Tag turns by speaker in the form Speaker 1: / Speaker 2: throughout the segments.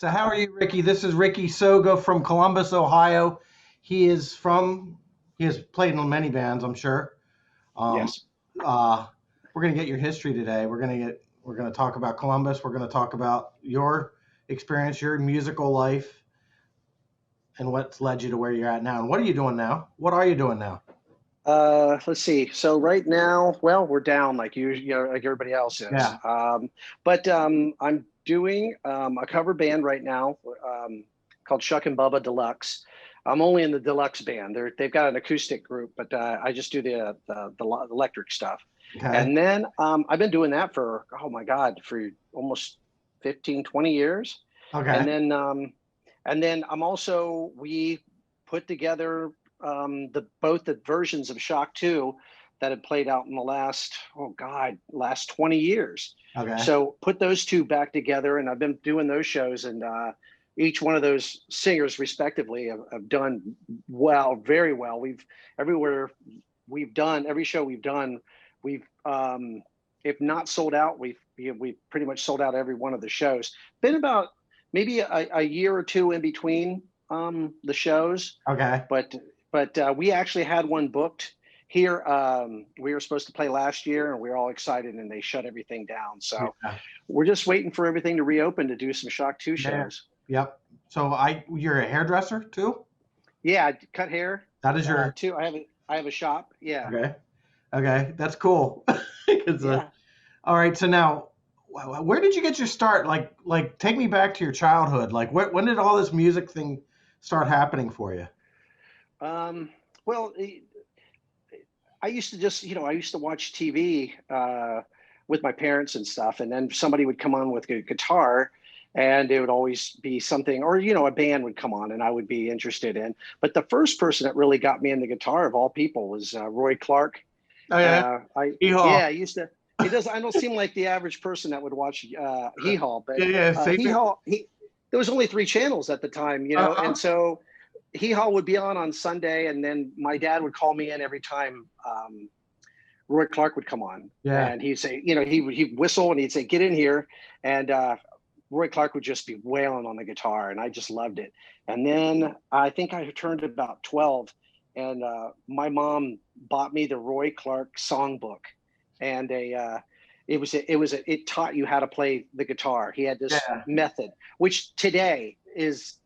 Speaker 1: So how are you, Ricky? This is Rikki Soga from Columbus, Ohio. He is from, he has played in many bands, I'm sure. Um,
Speaker 2: Yes.
Speaker 1: uh, we're gonna get your history today. We're gonna talk about Columbus. We're gonna talk about your experience, your musical life, and what's led you to where you're at now. And what are you doing now? What are you doing now?
Speaker 2: Let's see. So right now, well, we're down like like everybody else is.
Speaker 1: Yeah.
Speaker 2: But I'm doing a cover band right now called Shuck and Bubba Deluxe. I'm only in the deluxe band. They've got an acoustic group, but I just do the electric stuff.
Speaker 1: Okay.
Speaker 2: And then I've been doing that for, oh my God, for almost 15, 20 years. And
Speaker 1: Okay.
Speaker 2: then I'm also, we put together both the versions of Shock 2 that had played out in the last 20 years.
Speaker 1: Okay.
Speaker 2: So put those two back together, and I've been doing those shows, and each one of those singers respectively have done well, very well. Everywhere we've done, every show we've done, we've if not sold out, we've pretty much sold out every one of the shows. Been about maybe a year or two in between the shows,
Speaker 1: Okay.
Speaker 2: but we actually had one booked here. We were supposed to play last year, and we were all excited, and they shut everything down. So
Speaker 1: Yeah.
Speaker 2: we're just waiting for everything to reopen to do some Shock 2
Speaker 1: Yeah.
Speaker 2: shows.
Speaker 1: Yep. So you're a hairdresser too?
Speaker 2: Yeah, I cut hair
Speaker 1: That is your,
Speaker 2: too. I have a shop. Yeah,
Speaker 1: okay. Okay. That's cool. 'Cause,
Speaker 2: yeah.
Speaker 1: all right. So now, where did you get your start? Take me back to your childhood. Like, when did all this music thing start happening for you?
Speaker 2: Well, I used to just, I used to watch TV with my parents and stuff, and then somebody would come on with a guitar, and it would always be something, or a band would come on, and I would be interested in. But the first person that really got me into guitar, of all people, was Roy Clark.
Speaker 1: Oh yeah,
Speaker 2: Yeah,
Speaker 1: Hee-haw.
Speaker 2: I used to. It does. I don't seem like the average person that would watch Hee Haw, but
Speaker 1: Yeah, yeah,
Speaker 2: Hee
Speaker 1: same.
Speaker 2: Haw. There was only three channels at the time,
Speaker 1: Uh-huh.
Speaker 2: and so Hee Haw would be on Sunday, and then my dad would call me in every time Roy Clark would come on,
Speaker 1: Yeah.
Speaker 2: and he'd say, he'd whistle and he'd say, "Get in here," and Roy Clark would just be wailing on the guitar, and I just loved it. And then I think I turned about 12, and my mom bought me the Roy Clark songbook, and it taught you how to play the guitar. He had this
Speaker 1: Yeah.
Speaker 2: method, which today is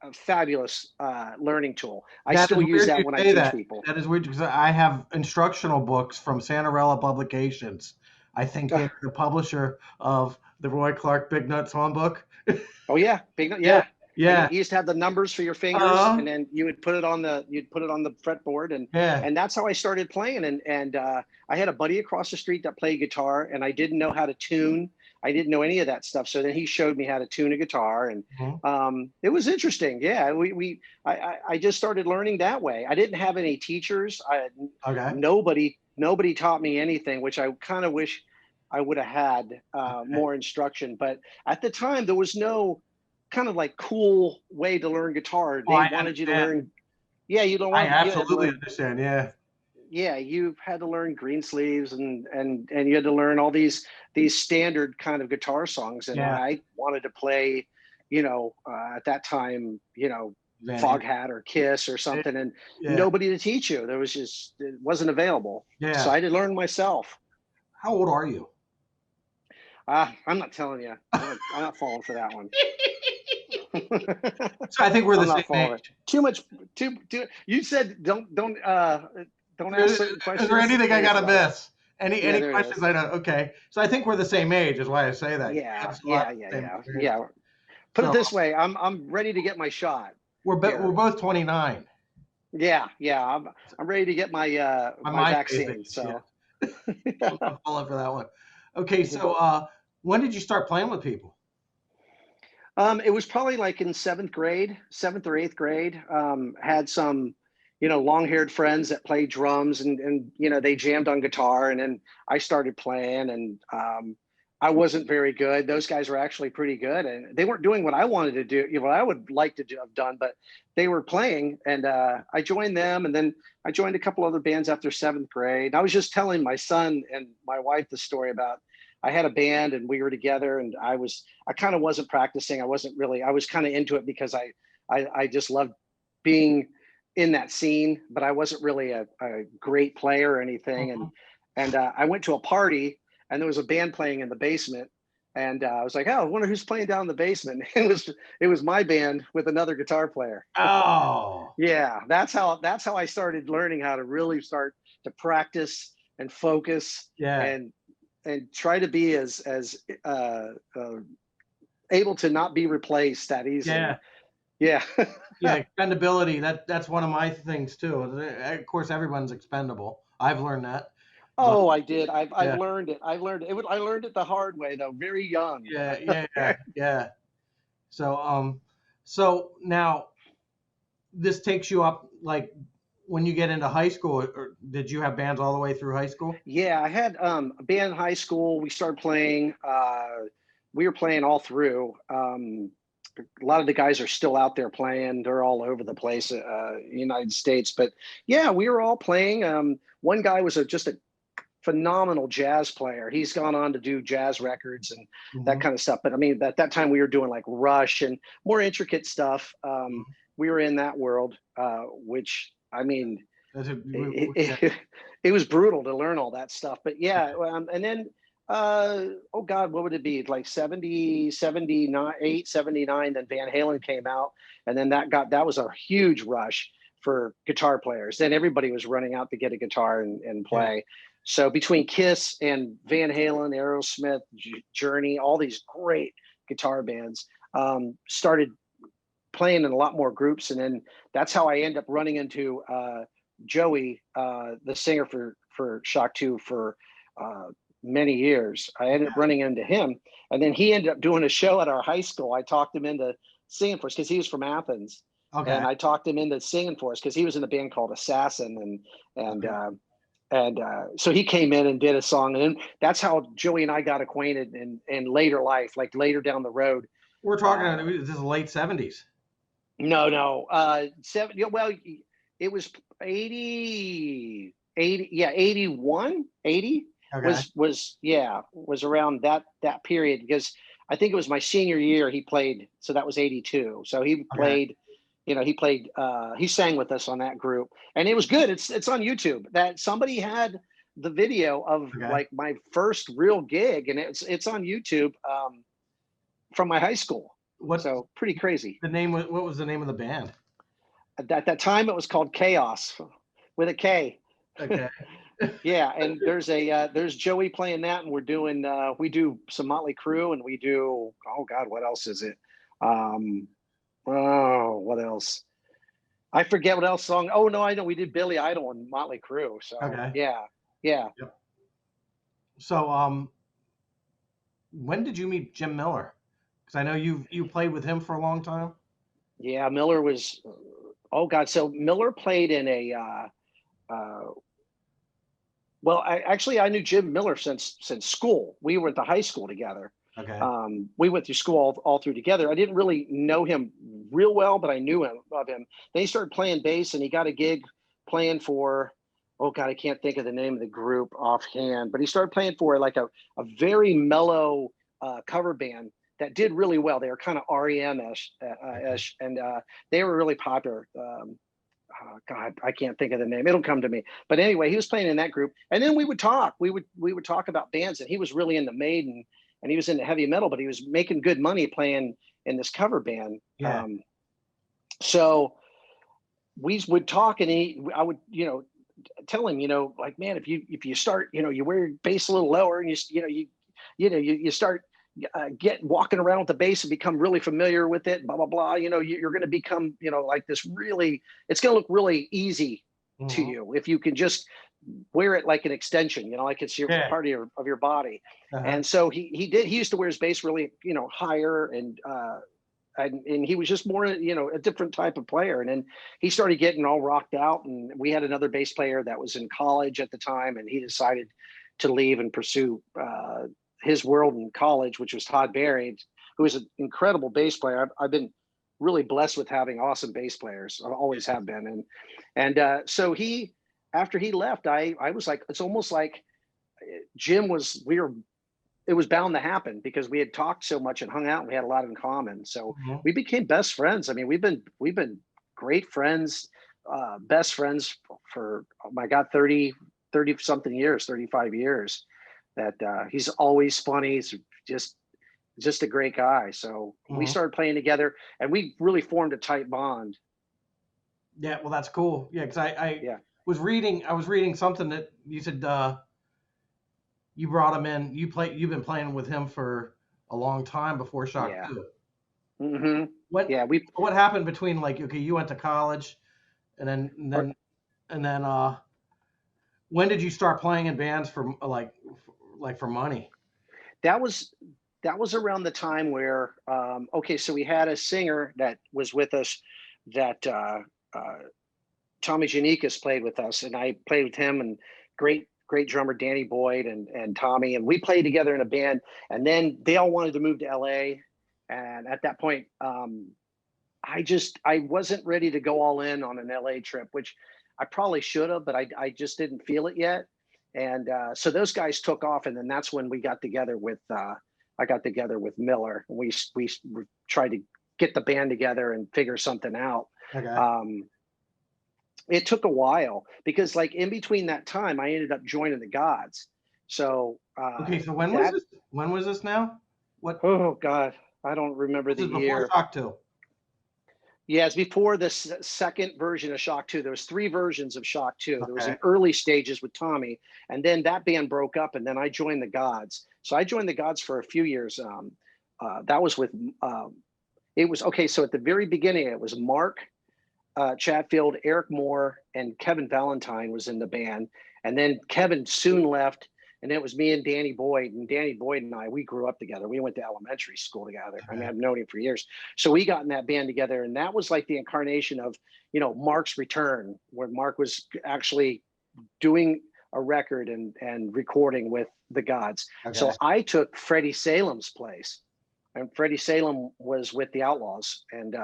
Speaker 2: a fabulous learning tool. I
Speaker 1: That is
Speaker 2: still use
Speaker 1: weird
Speaker 2: that
Speaker 1: you
Speaker 2: when I
Speaker 1: say
Speaker 2: teach
Speaker 1: that.
Speaker 2: people.
Speaker 1: That is weird because I have instructional books from Santarella Publications. I think they're the publisher of the Roy Clark Big Nut Songbook.
Speaker 2: Oh yeah,
Speaker 1: Yeah.
Speaker 2: yeah. And
Speaker 1: Yeah.
Speaker 2: you used to have the numbers for your fingers,
Speaker 1: Uh-huh.
Speaker 2: and then you'd put it on the fretboard, and
Speaker 1: Yeah.
Speaker 2: that's how I started playing. And I had a buddy across the street that played guitar, and I didn't know how to tune. I didn't know any of that stuff. So then he showed me how to tune a guitar, and
Speaker 1: Mhm.
Speaker 2: it was interesting. Yeah, I just started learning that way. I didn't have any teachers.
Speaker 1: Okay.
Speaker 2: Nobody taught me anything, which I kind of wish I would have had more instruction. But at the time, there was no kind of like cool way to learn guitar.
Speaker 1: Oh,
Speaker 2: They
Speaker 1: I
Speaker 2: wanted you to
Speaker 1: understand.
Speaker 2: learn. Yeah,
Speaker 1: I
Speaker 2: you had to
Speaker 1: absolutely
Speaker 2: learn.
Speaker 1: understand. Yeah.
Speaker 2: Yeah, you had to learn green sleeves, and you had to learn all these standard kind of guitar songs. And
Speaker 1: Yeah.
Speaker 2: I wanted to play, at that time,
Speaker 1: Van Halen.
Speaker 2: Foghat or Kiss or something, and
Speaker 1: Yeah.
Speaker 2: nobody to teach you. It wasn't available. So
Speaker 1: Yeah.
Speaker 2: I had to learn myself.
Speaker 1: How old are you?
Speaker 2: I'm not telling you. I'm not falling for that one.
Speaker 1: So I think we're the
Speaker 2: I'm
Speaker 1: same
Speaker 2: not falling.
Speaker 1: age.
Speaker 2: Too much. Too. You said don't ask certain
Speaker 1: Is there
Speaker 2: questions.
Speaker 1: anything I gotta
Speaker 2: Answer that.
Speaker 1: miss?
Speaker 2: Yeah,
Speaker 1: Any
Speaker 2: there it
Speaker 1: questions
Speaker 2: is.
Speaker 1: I know? Okay. So I think we're the same age, is why I say that. We
Speaker 2: Yeah,
Speaker 1: have a lot
Speaker 2: yeah,
Speaker 1: of
Speaker 2: yeah,
Speaker 1: the same
Speaker 2: yeah,
Speaker 1: experience.
Speaker 2: yeah. Put it
Speaker 1: So
Speaker 2: this way, I'm ready to get my shot
Speaker 1: we're
Speaker 2: here.
Speaker 1: both 29.
Speaker 2: Yeah, yeah. I'm ready to get my
Speaker 1: My
Speaker 2: my
Speaker 1: MySpace
Speaker 2: vaccine.
Speaker 1: age, yeah.
Speaker 2: So
Speaker 1: I'm falling for that one. Okay, so when did you start playing with people?
Speaker 2: it was probably like in seventh grade, seventh or eighth grade. Had some, long-haired friends that played drums, and they jammed on guitar, and then I started playing, and I wasn't very good. Those guys were actually pretty good, and they weren't doing what I wanted to do, what I would like to have done, but they were playing, and I joined them, and then I joined a couple other bands after seventh grade. And I was just telling my son and my wife the story about I had a band and we were together, and I kind of wasn't practicing. I wasn't really, I was kind of into it because I just loved being in that scene, but I wasn't really a great player or anything.
Speaker 1: Mhm.
Speaker 2: And I went to a party and there was a band playing in the basement. And I was like, oh, I wonder who's playing down in the basement. It was my band with another guitar player.
Speaker 1: Oh,
Speaker 2: Yeah, that's how I started learning how to really start to practice and focus
Speaker 1: yeah,
Speaker 2: and try to be as uh, uh, able to not be replaced that easily.
Speaker 1: yeah,
Speaker 2: Yeah.
Speaker 1: yeah. Expendability. That's one of my things too. Of course, everyone's expendable. I've learned that, but
Speaker 2: Oh, I did. I've
Speaker 1: yeah,
Speaker 2: learned it. I learned it the hard way though, very young.
Speaker 1: yeah, yeah, yeah, yeah. So so now this takes you up like when you get into high school, or did you have bands all the way through high school?
Speaker 2: Yeah, I had a band in high school. We started playing. We were playing all through. A lot of the guys are still out there playing. They're all over the place, United States. But yeah, we were all playing. One guy was just a phenomenal jazz player. He's gone on to do jazz records and that
Speaker 1: Hmm.
Speaker 2: kind of stuff. But I mean, at that time we were doing like Rush and more intricate stuff. We were in that world, which I mean,
Speaker 1: That's a, yeah.
Speaker 2: it was brutal to learn all that stuff. But yeah, and then oh God, what would it be? Like 70, 79, 79, then Van Halen came out, and then that was a huge rush for guitar players. Then everybody was running out to get a guitar and
Speaker 1: Yeah.
Speaker 2: play. So between Kiss and Van Halen, Aerosmith, Journey, all these great guitar bands started playing in a lot more groups, and then that's how I end up running into Joey, the singer for Shock Two for uh, many years. I ended up running into him, and then he ended up doing a show at our high school. I talked him into singing for us because he was from Athens,
Speaker 1: Okay.
Speaker 2: and I talked him into singing for us because he was in a band called Assassin, and
Speaker 1: Okay.
Speaker 2: so he came in and did a song, and that's how Joey and I got acquainted in later life, like later down the road.
Speaker 1: We're talking.
Speaker 2: Uh,
Speaker 1: This is the late '70s.
Speaker 2: no, no. Seven. Yeah, well, it was 80, 80. Yeah, 81, 80
Speaker 1: Okay.
Speaker 2: was around that period because I think it was my senior year he played. So that was 82. So he
Speaker 1: Okay.
Speaker 2: played. He sang with us on that group, and it was good. It's on YouTube. That somebody had the video of
Speaker 1: Okay.
Speaker 2: like my first real gig, and it's on YouTube from my high school.
Speaker 1: What
Speaker 2: So pretty crazy.
Speaker 1: the name? What was the name of the band?
Speaker 2: At that time it was called Chaos with a K.
Speaker 1: Okay.
Speaker 2: Yeah, and there's Joey playing that, and we do some Motley Crue, and we do, oh God, what else is it? um oh, what else? I forget what else song. Oh no, I know we did Billy Idol and Motley Crue. So
Speaker 1: Okay.
Speaker 2: yeah. Yeah.
Speaker 1: Yep. So when did you meet Jim Miller? Because I know you played with him for a long time.
Speaker 2: Yeah, Miller was, oh God, so Miller played in a uh well, I knew Jim Miller since school. We were at the high school together.
Speaker 1: Okay.
Speaker 2: We went through school all through together. I didn't really know him real well, but I knew him of him. Then he started playing bass, and he got a gig playing for, oh God, I can't think of the name of the group offhand. But he started playing for like a very mellow cover band that did really well. They were kind of REM ish, and they were really popular. Oh God, I can't think of the name. It'll come to me. But anyway, he was playing in that group, and then we would talk. We would talk about bands, and he was really into Maiden, and he was into heavy metal, but he was making good money playing in this cover band.
Speaker 1: Yeah.
Speaker 2: So we would talk, and I would, tell him, like, man, if you start, you wear your bass a little lower, and you start get walking around with the bass and become really familiar with it, blah blah blah. You're going to become, like this really. It's going to look really easy to
Speaker 1: Hmm.
Speaker 2: you if you can just wear it like an extension, like it's your
Speaker 1: Yeah.
Speaker 2: part of your body.
Speaker 1: Uh-huh.
Speaker 2: And so he used to wear his bass really, higher, and he was just more, a different type of player. And then he started getting all rocked out, and we had another bass player that was in college at the time, and he decided to leave and pursue his world in college, which was Todd Barry, who is an incredible bass player. I've been really blessed with having awesome bass players. I always have been. So after he left, I was like, it's almost like we were it was bound to happen because we had talked so much and hung out and we had a lot in common. So
Speaker 1: Mhm.
Speaker 2: we became best friends. I mean, we've been great friends, best friends for, oh my God, 30 something years, 35 years. That he's always funny. He's just just a great guy. So we
Speaker 1: Mhm.
Speaker 2: started playing together and we really formed a tight bond.
Speaker 1: Yeah, well, that's cool. Yeah, because
Speaker 2: Yeah.
Speaker 1: I was reading something that you said you brought him in. You've been playing with him for a long time before Shock
Speaker 2: Yeah.
Speaker 1: 2.
Speaker 2: Hmm.
Speaker 1: What
Speaker 2: Yeah. We,
Speaker 1: what happened between, like, okay, you went to college and then when did you start playing in bands for like for money?
Speaker 2: that was that was around the time where okay, so we had a singer that was with us that uh, Tommy Janikis played with us, and I played with him, and great drummer Danny Boyd and Tommy, and we played together in a band. And then they all wanted to move to LA, and at that point, I wasn't ready to go all in on an LA trip, which I probably should have, but I just didn't feel it yet. And so those guys took off, and then that's when we got together with I got together with Miller. We tried to get the band together and figure something out.
Speaker 1: Okay.
Speaker 2: Um, it took a while because, like, in between that time, I ended up joining the Gods. So
Speaker 1: Okay, so
Speaker 2: that
Speaker 1: when was this now? What
Speaker 2: oh God, I don't remember
Speaker 1: This
Speaker 2: the
Speaker 1: is before
Speaker 2: year.
Speaker 1: Shock 2.
Speaker 2: Yeah, it's before the second version of Shock 2. There was three versions of Shock 2. There was
Speaker 1: Okay.
Speaker 2: an early stages with Tommy, and then that band broke up, and then I joined the Gods. So I joined the Gods for a few years. That was with it was okay. So at the very beginning, it was Mark Chatfield, Eric Moore, and Kevin Valentine was in the band. And then Kevin soon left, and it was me and Danny Boyd. And Danny Boyd and I, we grew up together. We went to elementary school together. I mean,
Speaker 1: Okay.
Speaker 2: I've known him for years. So we got in that band together, and that was like the incarnation of, Mark's return, where Mark was actually doing a record and recording with the Gods.
Speaker 1: Okay.
Speaker 2: So I took Freddie Salem's place, and Freddie Salem was with the Outlaws, and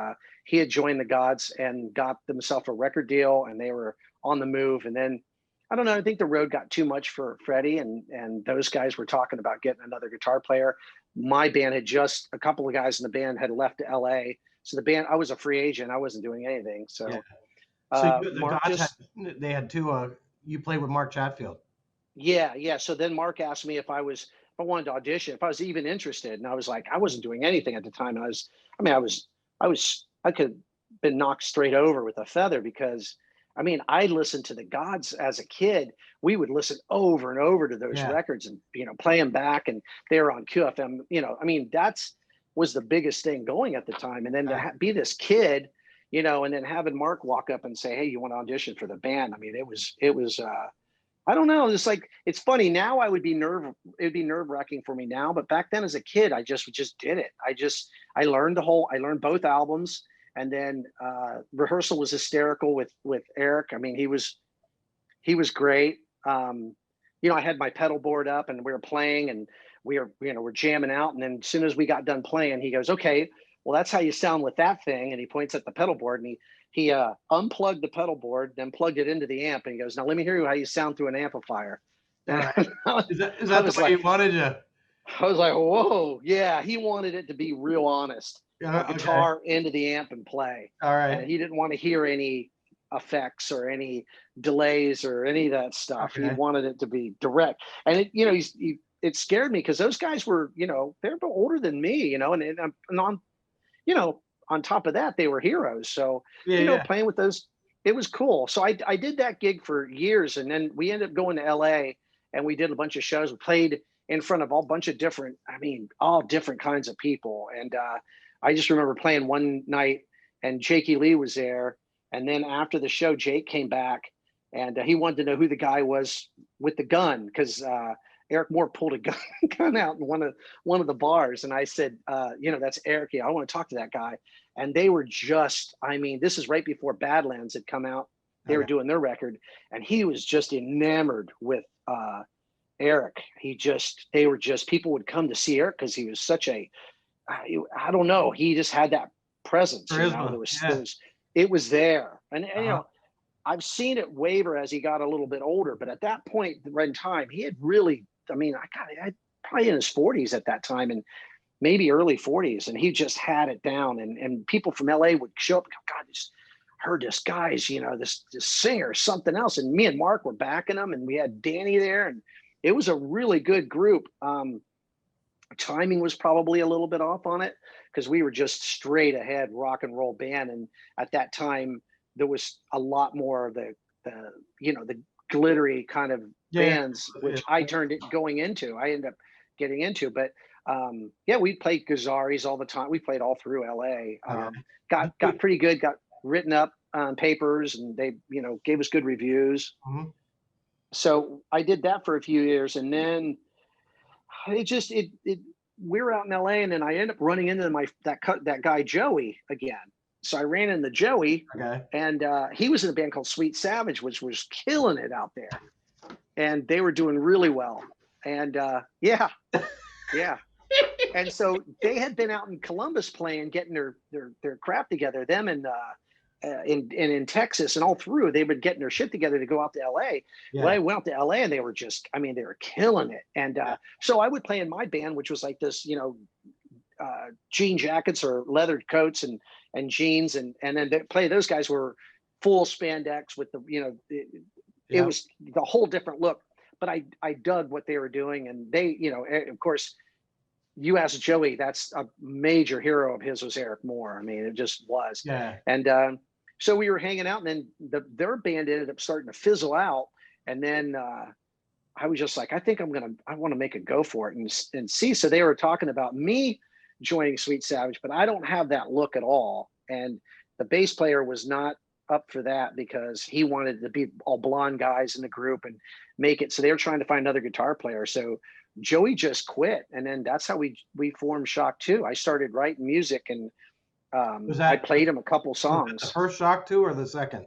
Speaker 2: he had joined the Gods and got themselves a record deal, and they were on the move. And then I don't know, I think the road got too much for Freddie, and those guys were talking about getting another guitar player. My band had just a couple of guys in the band had left to LA, so the band, I was a free agent, I wasn't doing anything.
Speaker 1: Yeah.
Speaker 2: So
Speaker 1: So the
Speaker 2: Mark
Speaker 1: Gods
Speaker 2: just
Speaker 1: they had two. You played with Mark Chatfield.
Speaker 2: Yeah, yeah. So then Mark asked me if I wanted to audition, if I was even interested, and I was like, I wasn't doing anything at the time, and I mean, I could have been knocked straight over with a feather because, I mean, I listened to the Gods as a kid. We would listen over and over to those
Speaker 1: Yeah.
Speaker 2: records and play them back, and they were on QFM. I mean, that's was the biggest thing going at the time, and then to
Speaker 1: Okay.
Speaker 2: be this kid. And then having Mark walk up and say, "Hey, you want to audition for the band?" I mean, it was I don't know. It's like it's funny now. It'd be nerve wracking for me now, but back then as a kid, I just did it. I learned both albums, and then rehearsal was hysterical with Eric. I mean, he was great. I had my pedal board up, and we were playing, and we're jamming out, and then as soon as we got done playing, he goes, "Okay, well, that's how you sound with that thing," and he points at the pedal board, and he unplugged the pedal board, then plugged it into the amp, and he goes, "Now let me hear you how you sound through an amplifier."
Speaker 1: All
Speaker 2: And
Speaker 1: right. Is
Speaker 2: I
Speaker 1: that the
Speaker 2: was
Speaker 1: way
Speaker 2: like,
Speaker 1: you wanted you?
Speaker 2: "Whoa, yeah." He wanted it to be real honest, a
Speaker 1: Yeah. Okay.
Speaker 2: guitar into the amp and play,
Speaker 1: All
Speaker 2: and
Speaker 1: right.
Speaker 2: he didn't want to hear any effects or any delays or any of that stuff. He
Speaker 1: Okay.
Speaker 2: wanted it to be direct, and it scared me because those guys were, they're a bit older than me, and on you know, on top of that, they were heroes. So,
Speaker 1: Yeah. Yeah.
Speaker 2: playing with those, it was cool. So I did that gig for years, and then we ended up going to LA, and we did a bunch of shows. We played in front of all bunch of different, I mean, all different kinds of people. And I just remember playing one night, and Jakey Lee was there. And then after the show, Jake came back, and he wanted to know who the guy was with the gun because Eric Moore pulled a gun out in one of the bars, and I said, that's Eric. Yeah, I want to talk to that guy. And they were just, I mean, this is right before Badlands had come out. They were
Speaker 1: Okay.
Speaker 2: doing their record, and he was just enamored with Eric. They were just, people would come to see Eric because he was such I don't know, he just had that presence.
Speaker 1: Charisma. Yeah.
Speaker 2: It was there, and
Speaker 1: Uh-huh.
Speaker 2: I've seen it waver as he got a little bit older, but at that point right in time, he had really, I mean, I probably in his 40s at that time, and maybe early 40s, and he just had it down. And people from LA would show up and go, God, just heard this guy's, this singer, something else. And me and Mark were backing him, and we had Danny there, and it was a really good group. Timing was probably a little bit off on it because we were just straight ahead rock and roll band. And at that time, there was a lot more of the glittery kind of
Speaker 1: Yeah.
Speaker 2: bands, which I ended up getting into. But yeah, we played Gazaris all the time. We played all through LA.
Speaker 1: Okay.
Speaker 2: Got pretty good, got written up on papers, and they, gave us good reviews.
Speaker 1: Mhm.
Speaker 2: So I did that for a few years, and then we were out in LA, and then I ended up running into that guy Joey again. So I ran into Joey,
Speaker 1: Okay.
Speaker 2: and he was in a band called Sweet Savage, which was killing it out there, and they were doing really well. And yeah. And so they had been out in Columbus playing, getting their crap together. Them and in Texas and all through, they've been getting their shit together to go out to LA.
Speaker 1: Yeah.
Speaker 2: Well, I went out to LA, and they were they were killing it. And so I would play in my band, which was like this, jean jackets or leather coats and jeans, and then they play. Those guys were full spandex with it was the whole different look. But I dug what they were doing, and they, of course, you asked Joey, that's a major hero of his was Eric Moore. I mean, it just was.
Speaker 1: Yeah.
Speaker 2: And so we were hanging out, and then their band ended up starting to fizzle out. And then I was just like, I think I want to make a go for it and see. So they were talking about me joining Sweet Savage, but I don't have that look at all. And the bass player was not up for that because he wanted to be all blonde guys in the group and make it. So they were trying to find another guitar player. So Joey just quit, and then that's how we formed Shock 2. I started writing music, and I played him a couple songs.
Speaker 1: The first Shock 2 or the second?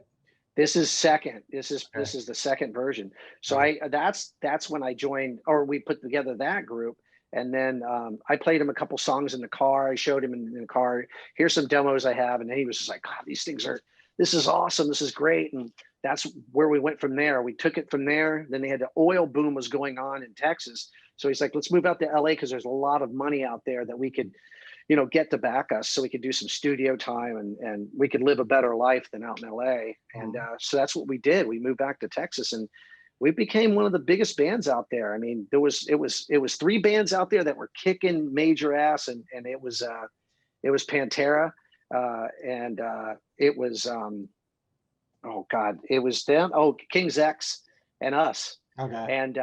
Speaker 2: This is second. This is the second version. So that's when I joined, or we put together that group. And then I played him a couple songs in the car. I showed him in the car, here's some demos I have. And then he was just like, God, this is awesome. This is great. And that's where we went from there. We took it from there. Then they had the oil boom was going on in Texas. So he's like, let's move out to LA because there's a lot of money out there that we could, get to back us, so we could do some studio time and we could live a better life than out in LA. And so that's what we did. We moved back to Texas, and we became one of the biggest bands out there. I mean, it was 3 bands out there that were kicking major ass, and it was Pantera, and it was oh God, it was them. Oh, King's X and us.
Speaker 1: Okay.
Speaker 2: And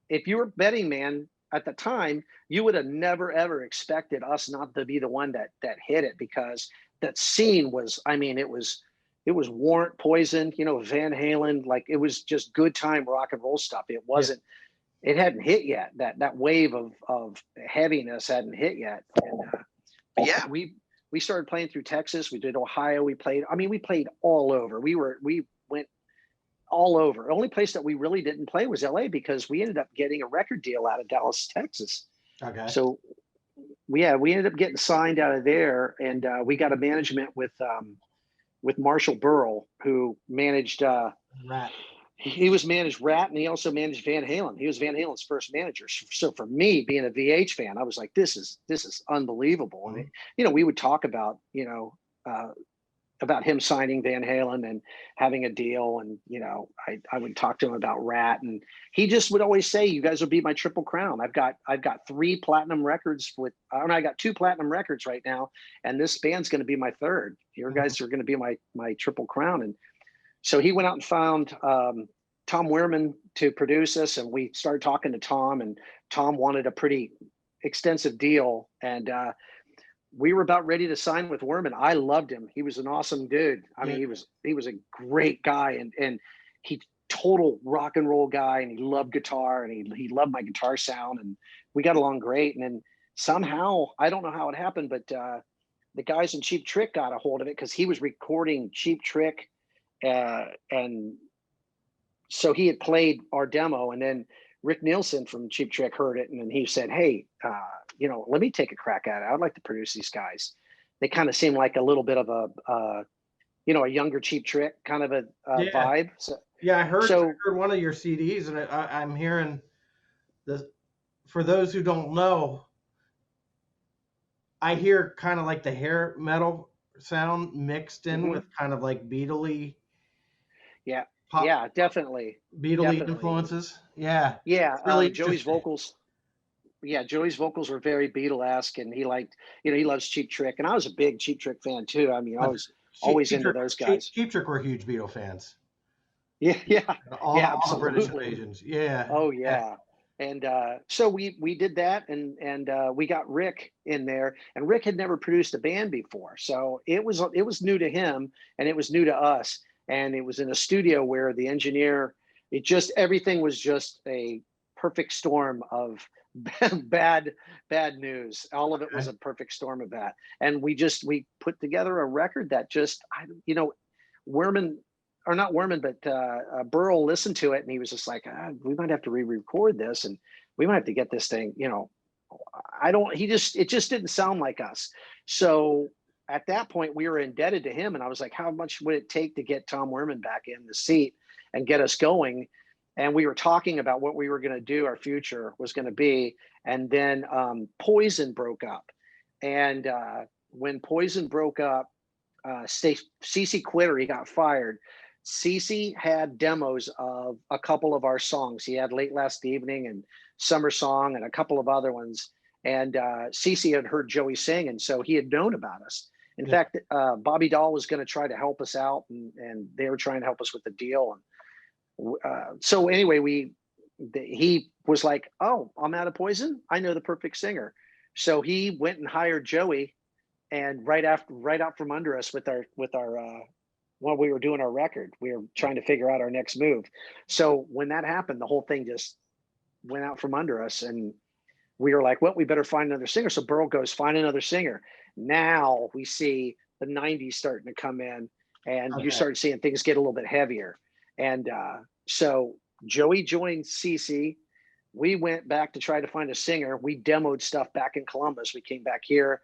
Speaker 2: if you were betting man at the time, you would have never ever expected us not to be the one that hit it, because that scene was, I mean, it was Warrant, Poison, Van Halen, like it was just good time rock and roll stuff. It wasn't, it hadn't hit yet. That wave of heaviness hadn't hit yet. And but yeah, we started playing through Texas. We did Ohio. We played all over. We went all over. The only place that we really didn't play was LA, because we ended up getting a record deal out of Dallas, Texas.
Speaker 1: Okay.
Speaker 2: So we ended up getting signed out of there, and we got a management with Marshall Burrell, who managed
Speaker 1: Rat.
Speaker 2: He was managed Rat, and he also managed Van Halen. He was Van Halen's first manager. So for me, being a VH fan, I was like, this is unbelievable.
Speaker 1: Mm-hmm.
Speaker 2: And we would talk about him signing Van Halen and having a deal, and I would talk to him about Rat, and he just would always say, you guys will be my Triple Crown. I've got 3 platinum records I got 2 platinum records right now, and this band's going to be my 3rd. Your guys are going to be my Triple Crown. And so he went out and found Tom Weirman to produce us, and we started talking to Tom, and Tom wanted a pretty extensive deal, and we were about ready to sign with Weirman. I loved him. He was an awesome dude. I mean, he was a great guy, and he total rock and roll guy, and he loved guitar, and he loved my guitar sound, and we got along great. And then somehow, I don't know how it happened, but the guys in Cheap Trick got a hold of it, because he was recording Cheap Trick, and so he had played our demo, and then Rick Nielsen from Cheap Trick heard it, and then he said, hey, let me take a crack at it. I'd like to produce these guys. They kind of seem like a little bit of a younger Cheap Trick kind of a vibe. So,
Speaker 1: I heard one of your CDs, and I'm hearing the for those who don't know, I hear kind of like the hair metal sound mixed in
Speaker 2: Hmm.
Speaker 1: with kind of like
Speaker 2: Yeah,
Speaker 1: pop,
Speaker 2: yeah, definitely,
Speaker 1: Beatley
Speaker 2: definitely.
Speaker 1: influences. Yeah,
Speaker 2: Yeah,
Speaker 1: it's really
Speaker 2: Joey's
Speaker 1: interesting.
Speaker 2: vocals. Yeah, Joey's vocals were very Beatle-esque, and he liked, he loves Cheap Trick, and I was a big Cheap Trick fan too. I mean, I was always
Speaker 1: Cheap
Speaker 2: into
Speaker 1: Trick,
Speaker 2: those guys.
Speaker 1: Cheap Trick were huge Beatle fans.
Speaker 2: Yeah, yeah, yeah,
Speaker 1: All the British
Speaker 2: absolutely.
Speaker 1: invasions. Yeah,
Speaker 2: Oh
Speaker 1: yeah.
Speaker 2: yeah. And so we did that, and we got Rick in there, and Rick had never produced a band before, so it was new to him, and it was new to us, and it was in a studio where the engineer, it just, everything was just a perfect storm of bad bad news. All of it was
Speaker 1: Okay.
Speaker 2: a perfect storm of that, and we put together a record that just, Werman, or not Werman, but Burl listened to it, and he was just like, we might have to re-record this, and we might have to get this thing. I don't. He just, it just didn't sound like us. So at that point, we were indebted to him, and I was like, how much would it take to get Tom Werman back in the seat and get us going? And we were talking about what we were going to do, our future was going to be, and then Poison broke up, and when Poison broke up, Cece quit or he got fired. Cece had demos of a couple of our songs. He had Late Last Evening and Summer Song and a couple of other ones. And Cece had heard Joey sing, and so he had known about us. In
Speaker 1: Yeah.
Speaker 2: fact, Bobby Dahl was going to try to help us out, and they were trying to help us with the deal. And so anyway, he was like, "Oh, I'm out of Poison. I know the perfect singer." So he went and hired Joey, and right out from under us with our while we were doing our record, we were trying to figure out our next move. So when that happened, the whole thing just went out from under us, and we were like, well, we better find another singer. So Burl goes, find another singer. Now we see the 90s starting to come in, and you
Speaker 1: Okay.
Speaker 2: start seeing things get a little bit heavier. And so Joey joined CC. We went back to try to find a singer. We demoed stuff back in Columbus. We came back here.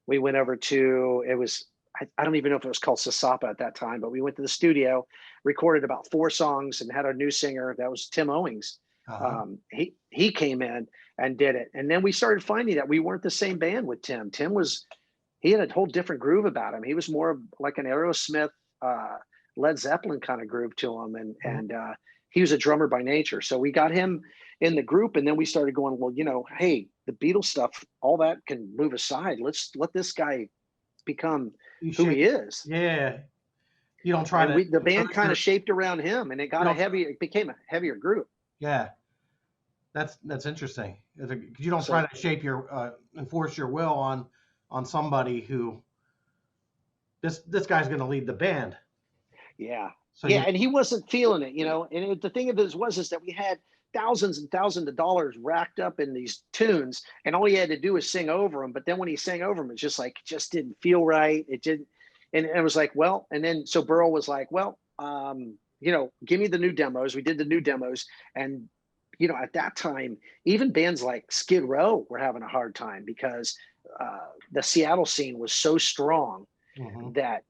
Speaker 2: We went over to, it was, I don't even know if it was called Sasapa at that time, but we went to the studio, recorded about 4 songs, and had our new singer. That was Tim Owings.
Speaker 1: Uh-huh.
Speaker 2: He came in and did it. And then we started finding that we weren't the same band with Tim. He had a whole different groove about him. He was more like an Aerosmith, Led Zeppelin kind of groove to him. And he was a drummer by nature. So we got him in the group, and then we started going, well, hey, the Beatles stuff, all that can move aside. Let's let this guy become
Speaker 1: You
Speaker 2: who
Speaker 1: shape.
Speaker 2: he is.
Speaker 1: Yeah. You don't try
Speaker 2: And
Speaker 1: to
Speaker 2: the band
Speaker 1: impose
Speaker 2: kind
Speaker 1: your.
Speaker 2: of shaped around him, and
Speaker 1: You don't.
Speaker 2: it became a heavier group.
Speaker 1: Yeah. That's interesting. You don't try
Speaker 2: So
Speaker 1: to shape your enforce your will on somebody who this guy's going to lead the band.
Speaker 2: yeah,
Speaker 1: So
Speaker 2: yeah,
Speaker 1: you.
Speaker 2: and he wasn't feeling it, the thing of this was is that we had thousands and thousands of dollars racked up in these tunes, and all he had to do was sing over them. But then when he sang over them, it's just like, it just didn't feel right. It didn't, and it was like, well, and then so Burl was like, well, give me the new demos. We did the new demos, and at that time, even bands like Skid Row were having a hard time because the Seattle scene was so strong
Speaker 1: Mhm.
Speaker 2: that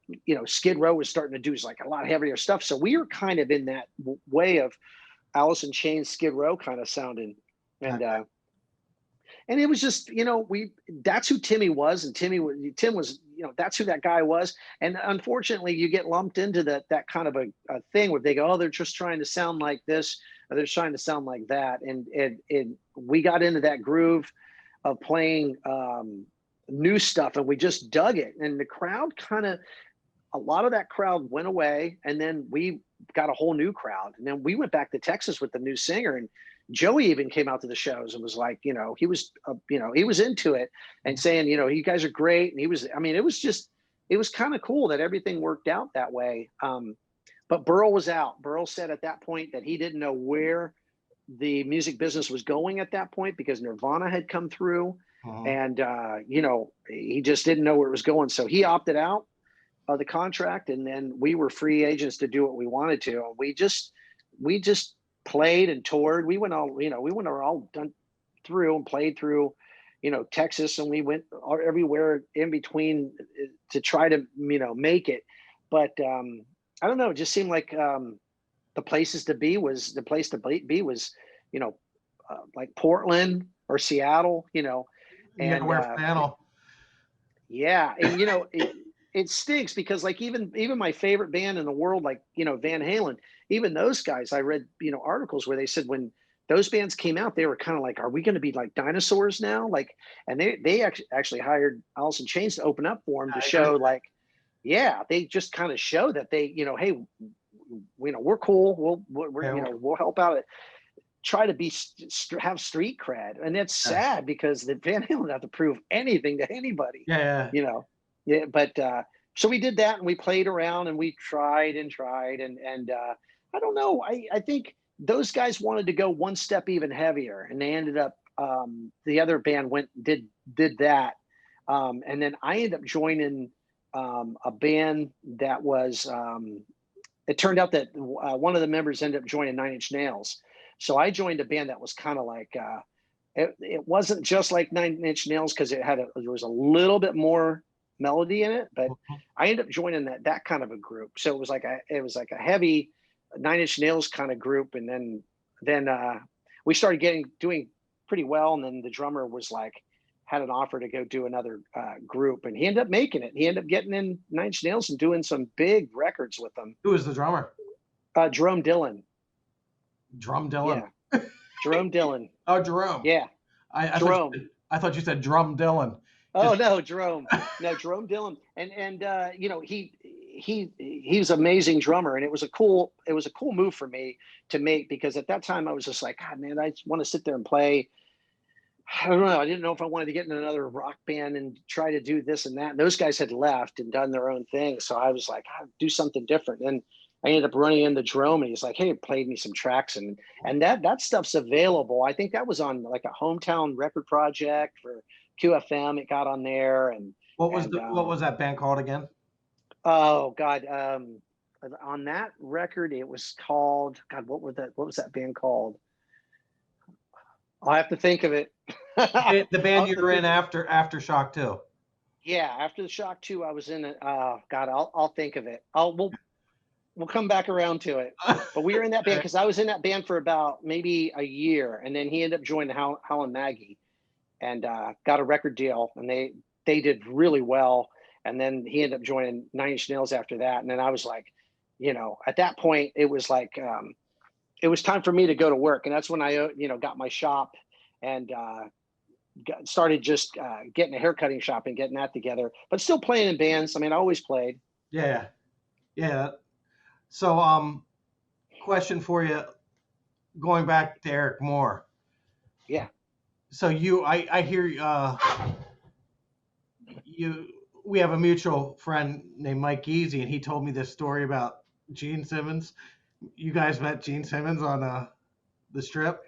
Speaker 2: Skid Row was starting to do like a lot heavier stuff. So we were kind of in that way of Alice in Chains, Skid Row kind of sounding, and
Speaker 1: Okay.
Speaker 2: and it was just, we that's who Timmy was, and Tim was, that's who that guy was. And unfortunately, you get lumped into that kind of a thing where they go, oh, they're just trying to sound like this, or they're trying to sound like that, and we got into that groove of playing new stuff, and we just dug it, and the crowd kind of, a lot of that crowd went away, and then we got a whole new crowd, and then we went back to Texas with the new singer, and Joey even came out to the shows and was like, he was into it and
Speaker 1: Mhm.
Speaker 2: saying, you guys are great, and he was, I mean, it was kind of cool that everything worked out that way. But Burl was out. Burl said at that point that he didn't know where the music business was going at that point, because Nirvana had come through,
Speaker 1: Mhm.
Speaker 2: and he just didn't know where it was going, so he opted out of the contract, and then we were free agents to do what we wanted to. And we just played and toured. We went all done through and played through, Texas, and we went everywhere in between to try to make it. But I don't know. It just seemed like the place to be was, like Portland, or Seattle,
Speaker 1: You gotta
Speaker 2: and
Speaker 1: wear flannel.
Speaker 2: yeah, and it stinks because like even my favorite band in the world, like Van Halen, even those guys, I read articles where they said when those bands came out, they were kind of like, are we going to be like dinosaurs now? Like, and they actually hired Alice in Chains to open up for them to
Speaker 1: I heard
Speaker 2: show like, yeah, they just kind of show that they hey, we're cool, we're
Speaker 1: that.
Speaker 2: we'll help out, try to be have street cred, and it's
Speaker 1: Yeah,
Speaker 2: sad because the Van Halen don't have to prove anything to anybody,
Speaker 1: yeah, yeah.
Speaker 2: you know. Yeah, but so we did that and we played around and we tried and tried and I don't know. I think those guys wanted to go one step even heavier, and they ended up the other band went did that, and then I ended up joining a band that was. It turned out that one of the members ended up joining Nine Inch Nails. So I joined a band that was kind of like it wasn't just like Nine Inch Nails because there was a little bit more melody in it, but
Speaker 1: Mhm.
Speaker 2: I ended up joining that kind of a group. So it was like a heavy Nine Inch Nails kind of group, and then we started doing pretty well, and then the drummer was like had an offer to go do another group, and he ended up making it. He ended up getting in Nine Inch Nails and doing some big records with them.
Speaker 1: Who was the drummer?
Speaker 2: Jerome Dillon.
Speaker 1: Drum Dylan.
Speaker 2: Yeah, Jerome Dillon.
Speaker 1: Oh, Jerome.
Speaker 2: Yeah, Jerome.
Speaker 1: I thought you said Drum Dylan.
Speaker 2: Oh
Speaker 1: 'Cause-
Speaker 2: no, Jerome. No, Jerome Dillon. And he was an amazing drummer, and it was a cool move for me to make because at that time I was just like, God, man, I just want to sit there and play. I don't know. I didn't know if I wanted to get in another rock band and try to do this and that. And those guys had left and done their own thing, so I was like, I'll do something different. And I ended up running into Jerome, and he's like, "Hey, played me some tracks, and that stuff's available." I think that was on like a hometown record project for QFM. It got on there,
Speaker 1: what was that band called again?
Speaker 2: oh God, on that record it was called God. What was that band called? I'll have to think of it.
Speaker 1: The band
Speaker 2: I'll have
Speaker 1: you
Speaker 2: to
Speaker 1: were in
Speaker 2: think of it.
Speaker 1: after Shock 2.
Speaker 2: Yeah, after the Shock 2, I was in it. God, I'll think of it. We'll come back around to it. But we were in that band
Speaker 1: Okay.
Speaker 2: because I was in that band for about maybe a year, and then he ended up joining Howlin' Maggie, and got a record deal, and they did really well. And then he ended up joining Nine Inch Nails after that, and then I was like, at that point, it was like it was time for me to go to work, and that's when I got my shop and started just getting a haircutting shop and getting that together, but still playing in bands. I mean, I always played.
Speaker 1: Yeah, yeah. So, question for you, going back to Eric Moore.
Speaker 2: Yeah.
Speaker 1: So I hear we have a mutual friend named Mike Easy, and he told me this story about Gene Simmons. You guys met Gene Simmons on the Strip?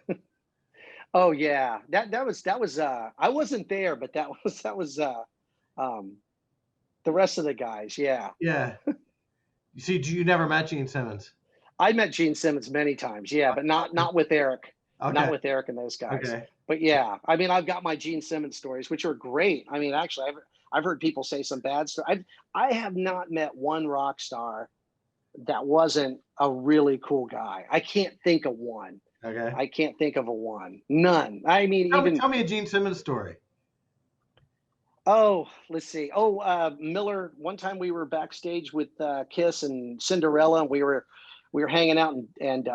Speaker 2: Oh yeah, that was I wasn't there, but that was the rest of the guys. Yeah,
Speaker 1: Yeah. You see, you never met Gene Simmons.
Speaker 2: I met Gene Simmons many times. Yeah, but not with Eric, not
Speaker 1: Okay.
Speaker 2: with Eric and those guys.
Speaker 1: Okay.
Speaker 2: But yeah, I mean, I've got my Gene Simmons stories, which are great. I mean, actually, I've heard people say some bad stuff. I have not met one rock star that wasn't a really cool guy. I can't think of one.
Speaker 1: Okay.
Speaker 2: I can't think of a one. None. I mean,
Speaker 1: Tell me a Gene Simmons story.
Speaker 2: oh, let's see. Oh, Miller. One time we were backstage with Kiss and Cinderella, and we were hanging out, and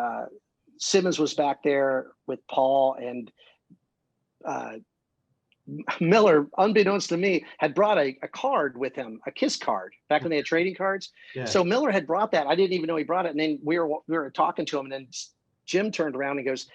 Speaker 2: Simmons was back there with Paul, and uh, Miller, unbeknownst to me, had brought a card with him, a Kiss card, back when they had trading cards.
Speaker 1: Yeah.
Speaker 2: So Miller had brought that. I didn't even know he brought it. And then we were talking to him, and then Jim turned around and goes,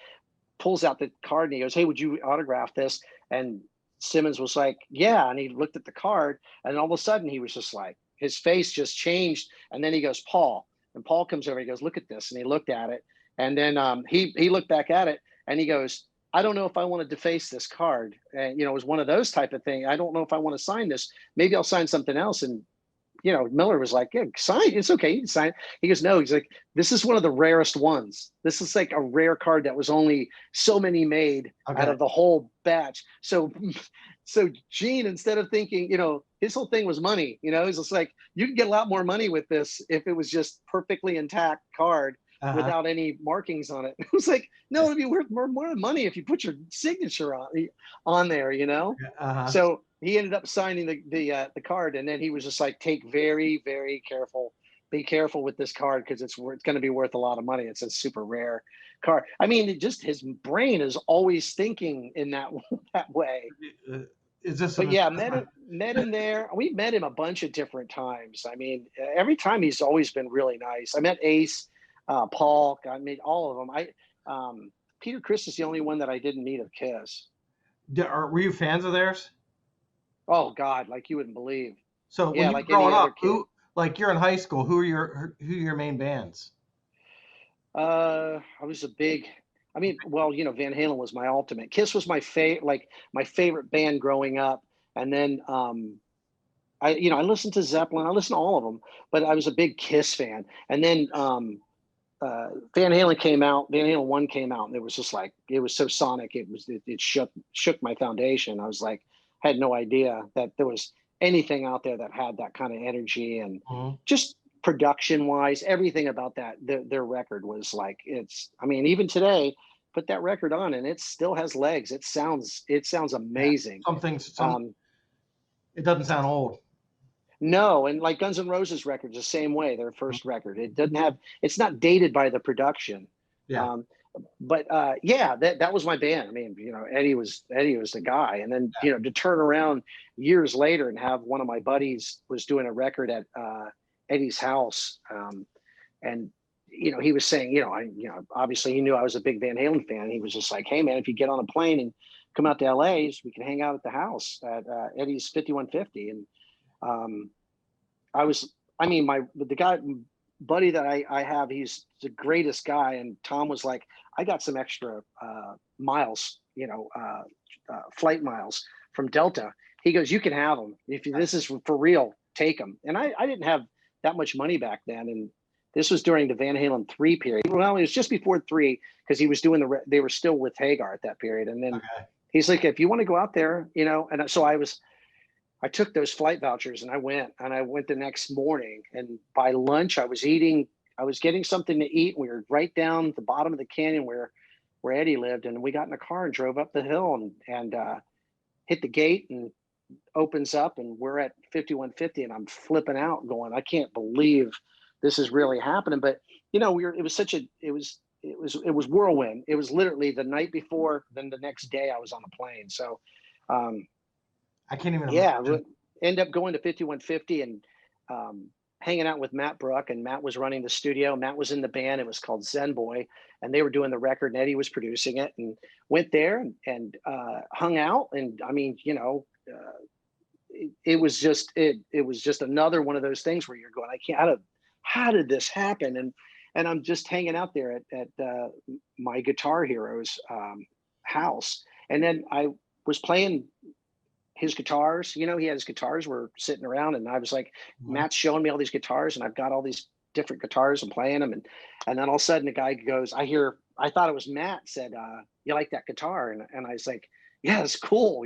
Speaker 2: pulls out the card, and he goes, "Hey, would you autograph this?" And Simmons was like, "Yeah." And he looked at the card, and all of a sudden he was just like, his face just changed. And then he goes, "Paul." And Paul comes over, he goes, "Look at this." And he looked at it. And then he looked back at it, and he goes, "I don't know if I want to deface this card." And, it was one of those type of thing. "I don't know if I want to sign this. Maybe I'll sign something else." And, Miller was like, "Yeah, sign. It's okay. You can sign." He goes, "No." He's like, "This is one of the rarest ones. This is like a rare card that was only so many made out of the whole batch." So Gene, instead of thinking, his whole thing was money, he's just like, you can get a lot more money with this if it was just perfectly intact card.
Speaker 1: Uh-huh.
Speaker 2: without any markings on it. It was like, no, it'd be worth more money if you put your signature on there, you know?
Speaker 1: Uh-huh.
Speaker 2: So he ended up signing the card, and then he was just like, take very, very careful, be careful with this card because it's going to be worth a lot of money. It's a super rare card. I mean, just his brain is always thinking in that that way.
Speaker 1: Uh, Is this
Speaker 2: But
Speaker 1: an
Speaker 2: yeah,
Speaker 1: assessment?
Speaker 2: met him there. We met him a bunch of different times. I mean, every time he's always been really nice. I met Ace, Paul. I mean, all of them. Peter Criss is the only one that I didn't meet of Kiss.
Speaker 1: Were you fans of theirs?
Speaker 2: Oh God, like you wouldn't believe.
Speaker 1: So when
Speaker 2: Yeah,
Speaker 1: you were
Speaker 2: like any
Speaker 1: growing
Speaker 2: other
Speaker 1: up,
Speaker 2: kid.
Speaker 1: like you're in high school, who are your main bands?
Speaker 2: I was a big. I mean, well, Van Halen was my ultimate. Kiss was my favorite, like my favorite band growing up. And then I listened to Zeppelin. I listened to all of them, but I was a big Kiss fan. And then Van Halen came out. Van Halen one came out, and it was just like it was so sonic. It shook my foundation. I was like, had no idea that there was anything out there that had that kind of energy and
Speaker 1: Mhm.
Speaker 2: just production wise, everything about that their record was like it's. I mean, even today, put that record on, and it still has legs. It sounds
Speaker 1: Yeah.
Speaker 2: amazing.
Speaker 1: Some
Speaker 2: Um,
Speaker 1: it doesn't sound old.
Speaker 2: No, and like Guns N' Roses records, the same way. Their
Speaker 1: Mhm.
Speaker 2: first record, it's not dated by the production.
Speaker 1: Yeah.
Speaker 2: Um, but yeah, that was my band. I mean, Eddie was the guy, and then
Speaker 1: Yeah.
Speaker 2: to turn around years later and have one of my buddies was doing a record at Eddie's house, and he was saying, obviously he knew I was a big Van Halen fan. He was just like, hey man, if you get on a plane and come out to LA, we can hang out at the house at Eddie's 5150, and um, I was, I mean, the guy, buddy that I have, he's the greatest guy. And Tom was like, I got some extra miles, flight miles from Delta. He goes, you can have them. If this is for real, take them. And I didn't have that much money back then. And this was during the Van Halen 3 period. Well, it was just before 3 because he was doing they were still with Hagar at that period. And then
Speaker 1: Okay.
Speaker 2: he's like, if you want to go out there, and so I took those flight vouchers and I went the next morning. And by lunch, I was getting something to eat. We were right down at the bottom of the canyon where Eddie lived. And we got in a car and drove up the hill and hit the gate and opens up and we're at 5150 and I'm flipping out going, I can't believe this is really happening. But it was whirlwind. It was literally the night before, then the next day I was on the plane. So, um,
Speaker 1: I can't even
Speaker 2: yeah,
Speaker 1: imagine.
Speaker 2: end up going to 5150 and hanging out with Matt Bruck, and Matt was running the studio. Matt was in the band. It was called Zen Boy, and they were doing the record, and Eddie was producing it. And went there and hung out. And I mean, it was just it was just another one of those things where you're going, I can't. How did this happen? And I'm just hanging out there at my Guitar Hero's house, and then I was playing his guitars. He had his guitars were sitting around, and I was like,
Speaker 1: Mhm.
Speaker 2: Matt's showing me all these guitars, and I've got all these different guitars and playing them, and then all of a sudden the guy goes, I thought it was Matt, said, you like that guitar? And I was like, yeah, it's cool,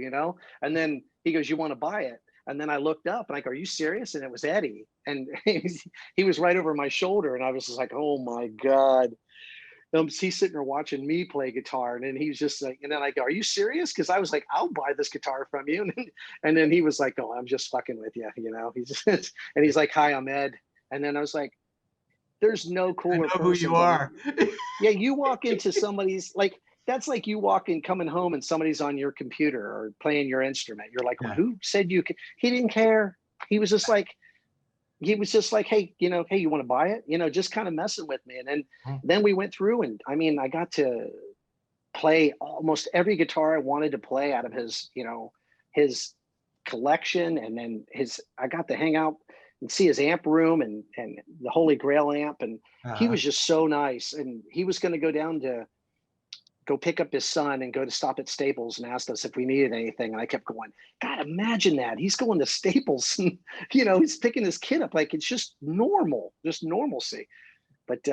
Speaker 2: and then he goes, you want to buy it? And then I looked up and I go, are you serious? And it was Eddie, and he was right over my shoulder, and I was just like, oh my God. He's sitting there watching me play guitar, and then he's just like, and then I go, "Are you serious?" Because I was like, "I'll buy this guitar from you," and then he was like, "Oh, I'm just fucking with you," He's just, and he's like, "Hi, I'm Ed," and then I was like, "There's no
Speaker 1: I
Speaker 2: cooler
Speaker 1: know who you
Speaker 2: person than
Speaker 1: are.
Speaker 2: yeah." You walk into somebody's like that's like you walking coming home and somebody's on your computer or playing your instrument. You're like, well,
Speaker 1: Yeah.
Speaker 2: who said you could? He didn't care. He was just like, hey, hey, you want to buy it? Just kind of messing with me. And then
Speaker 1: Mhm.
Speaker 2: then we went through, and I mean, I got to play almost every guitar I wanted to play out of his collection. And then I got to hang out and see his amp room and the Holy Grail amp. And he
Speaker 1: Uh-huh.
Speaker 2: was just so nice. And he was going to go down to go pick up his son and go to stop at Staples and asked us if we needed anything. And I kept going, God, imagine that. He's going to Staples and, he's picking his kid up. Like, it's just normal, just normalcy. But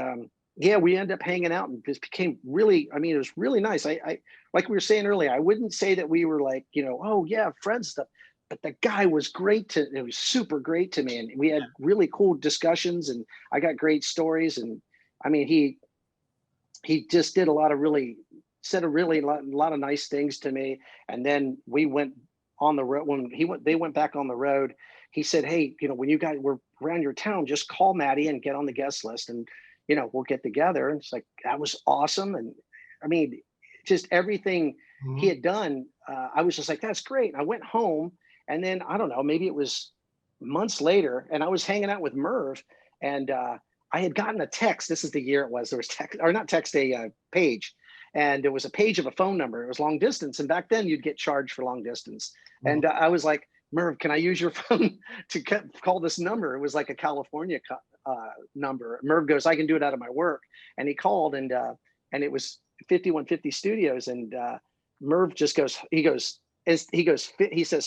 Speaker 2: yeah, we ended up hanging out and this became really, I mean, it was really nice. I like we were saying earlier, I wouldn't say that we were like, oh yeah, friends stuff. But the guy was it was super great to me. And we had really cool discussions and I got great stories. And I mean, he just did a lot of really said a really lot of nice things to me. And then we went on the road. When they went back on the road, he said, hey, when you guys were around your town, just call Maddie and get on the guest list, and we'll get together. And it's like, that was awesome. And I mean, just everything he had done, I was just like, that's great. And I went home, and then I don't know, maybe it was months later, and I was hanging out with Merv, and I had gotten a text. This is the year it was. There was text, or not text, a page, and there was a page of a phone number. It was long distance, and back then you'd get charged for long distance. And I was like, Merv, can I use your phone to call this number? It was like a California number. Merv goes, I can do it out of my work. And he called, and it was 5150 Studios. And Merv just goes, he says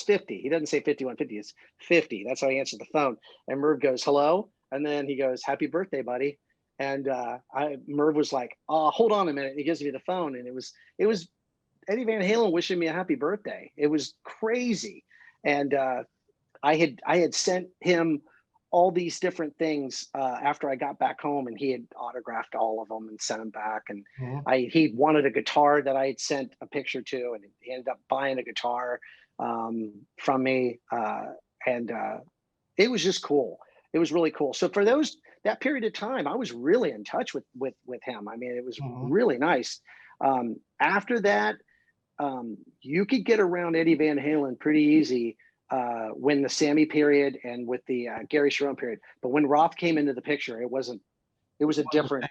Speaker 2: 50. He doesn't say 5150, it's 50. That's how he answered the phone. And Merv goes, hello. And then he goes, happy birthday, buddy. And Merv was like, hold on a minute. He gives me the phone, and it was Eddie Van Halen wishing me a happy birthday. It was crazy. And I had sent him all these different things after I got back home, and he had autographed all of them and sent them back. And he wanted a guitar that I had sent a picture to, and he ended up buying a guitar from me. And it was just cool. It was really cool. So for that period of time, I was really in touch with him. I mean, it was really nice. After that, you could get around Eddie Van Halen pretty easy when the Sammy period and with the Gary Cherone period. But when Roth came into the picture, it was a different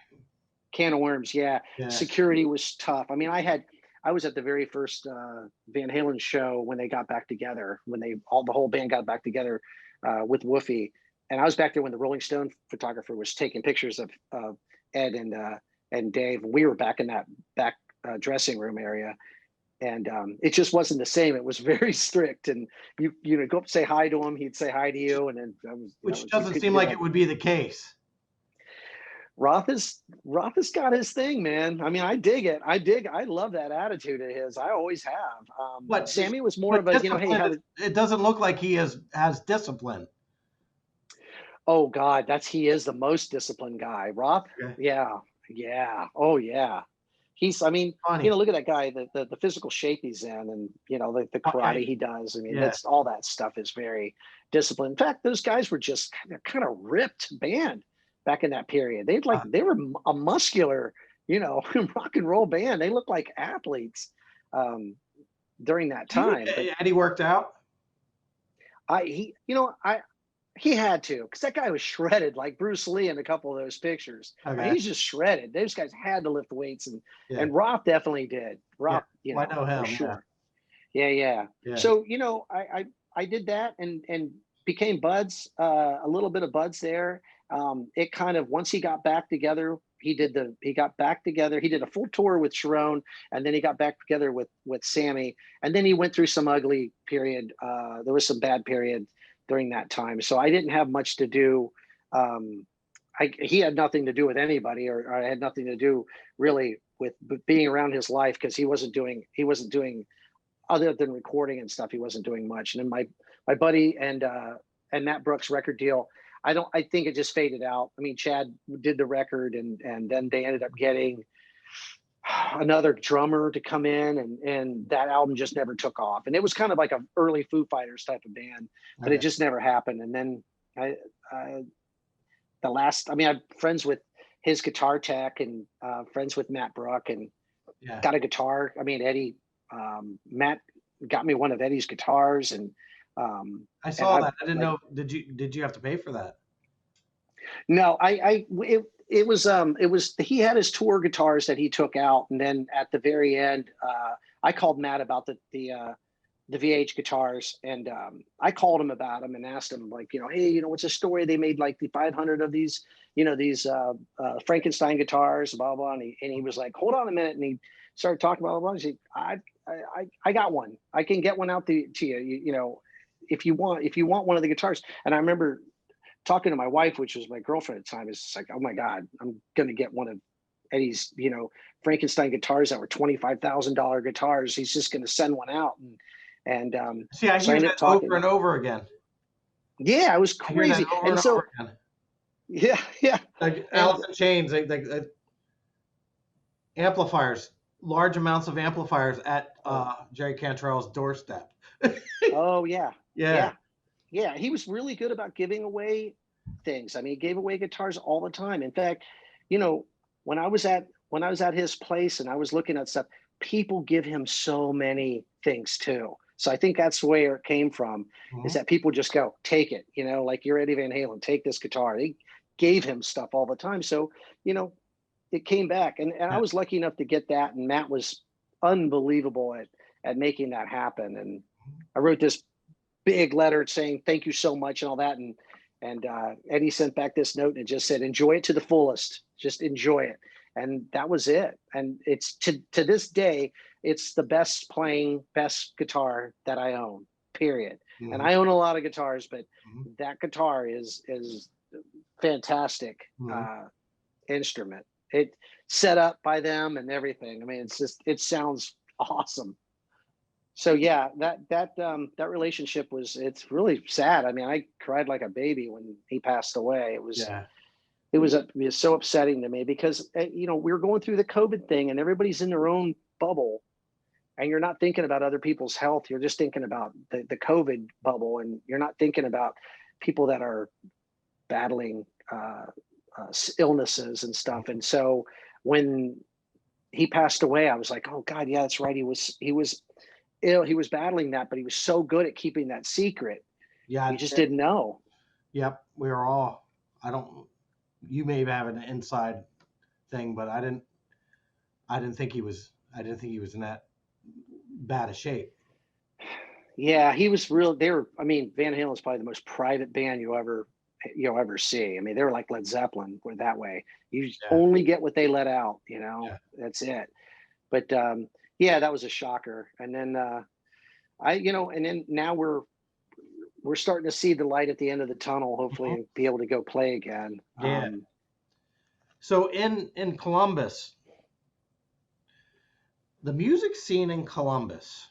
Speaker 2: can of worms. Yeah. Security was tough. I mean, I was at the very first Van Halen show when they got back together, when the whole band got back together with Woofy. And I was back there when the Rolling Stone photographer was taking pictures of Ed and Dave. We were back in that back dressing room area, and it just wasn't the same. It was very strict, and you go up and say hi to him, he'd say hi to you, and then
Speaker 1: which doesn't seem like it would be the case.
Speaker 2: Roth has got his thing, man. I mean, I dig it. I love that attitude of his. I always have. But Sammy was more of a, hey,
Speaker 1: it doesn't look like he has discipline.
Speaker 2: Oh God, he is the most disciplined guy. Roth, yeah. Oh yeah. I mean, look at that guy, the physical shape he's in, and the karate he does. I mean, that's all that stuff is very disciplined. In fact, those guys were just kind of ripped band back in that period. They were a muscular, rock and roll band. They looked like athletes during that time.
Speaker 1: Eddie worked out.
Speaker 2: He had to, because that guy was shredded like Bruce Lee in a couple of those pictures. Okay. I mean, he's just shredded. Those guys had to lift weights, and Roth definitely did. Roth,
Speaker 1: I know him.
Speaker 2: For sure. Yeah. So I did that and became buds, a little bit of buds there. It kind of, once he got back together, he did a full tour with Cherone, and then he got back together with Sammy, and then he went through some ugly period. There was some bad period during that time. So I didn't have much to do. He had nothing to do with anybody, or I had nothing to do really with being around his life, because he wasn't doing other than recording and stuff. He wasn't doing much. And then my buddy and Matt Brooks record deal, I think it just faded out. I mean, Chad did the record, and then they ended up getting another drummer to come in, and that album just never took off. And it was kind of like an early Foo Fighters type of band, but it just never happened. And then I'm friends with his guitar tech, and friends with Matt Brook, and got a guitar. I mean, Eddie, Matt got me one of Eddie's guitars, and
Speaker 1: I saw that. I didn't know. Did you have to pay for that?
Speaker 2: No, it was he had his tour guitars that he took out, and then at the very end, I called Matt about the VH guitars, and I called him about them and asked him, like, hey, what's the story? They made like the 500 of these, these Frankenstein guitars, blah blah, and he was like, hold on a minute, and he started talking about blah blah. He said, I got one. I can get one out to you. If you want one of the guitars. And I remember talking to my wife, which was my girlfriend at the time, is like, oh my God, I'm going to get one of Eddie's, Frankenstein guitars that were $25,000 guitars. He's just going to send one out. And
Speaker 1: see, I hear that over and over again.
Speaker 2: Yeah, it was crazy. And so,
Speaker 1: over again.
Speaker 2: yeah.
Speaker 1: Like Alice in Chains, amplifiers, large amounts of amplifiers at
Speaker 2: Oh,
Speaker 1: Jerry Cantrell's doorstep.
Speaker 2: oh yeah,
Speaker 1: Yeah.
Speaker 2: yeah, yeah. He was really good about giving away things. I mean, he gave away guitars all the time. In fact, you know, when I was at his place and I was looking at stuff, people give him so many things too. So I think that's where it came from, is
Speaker 1: Mhm.
Speaker 2: that people just go, take it, like you're Eddie Van Halen, take this guitar. They gave him stuff all the time. So, you know, it came back, and I
Speaker 1: Yeah.
Speaker 2: was lucky enough to get that, and Matt was unbelievable at making that happen. And I wrote this big letter saying thank you so much and all that, and Eddie sent back this note and it just said enjoy it to the fullest, just enjoy it, and that was it. And it's to this day, it's the best guitar that I own, period. And
Speaker 1: Mhm.
Speaker 2: I own a lot of guitars, but
Speaker 1: Mhm.
Speaker 2: that guitar is fantastic
Speaker 1: Mhm.
Speaker 2: uh, instrument. It set up by them and everything. I mean, it sounds awesome. So yeah, that relationship it's really sad. I mean, I cried like a baby when he passed away.
Speaker 1: Yeah.
Speaker 2: It was so upsetting to me because we were going through the COVID thing and everybody's in their own bubble and you're not thinking about other people's health. You're just thinking about the COVID bubble, and you're not thinking about people that are battling illnesses and stuff. And so when he passed away, I was like, oh God, yeah, that's right. He was ill. He was battling that, but he was so good at keeping that secret. You
Speaker 1: Yeah.
Speaker 2: just didn't know.
Speaker 1: Yep. We were all. I don't. You may have an inside thing, but I didn't. I didn't think he was. I didn't think he was in that bad a shape.
Speaker 2: Yeah, he was real. I mean, Van Halen is probably the most private band you'll ever see. I mean, they were like Led Zeppelin, were that way. You
Speaker 1: Yeah.
Speaker 2: only get what they let out.
Speaker 1: Yeah.
Speaker 2: That's it. But yeah, that was a shocker. And then and then now we're starting to see the light at the end of the tunnel, hopefully,
Speaker 1: Mhm.
Speaker 2: and be able to go play again.
Speaker 1: Yeah. So in Columbus, the music scene in Columbus.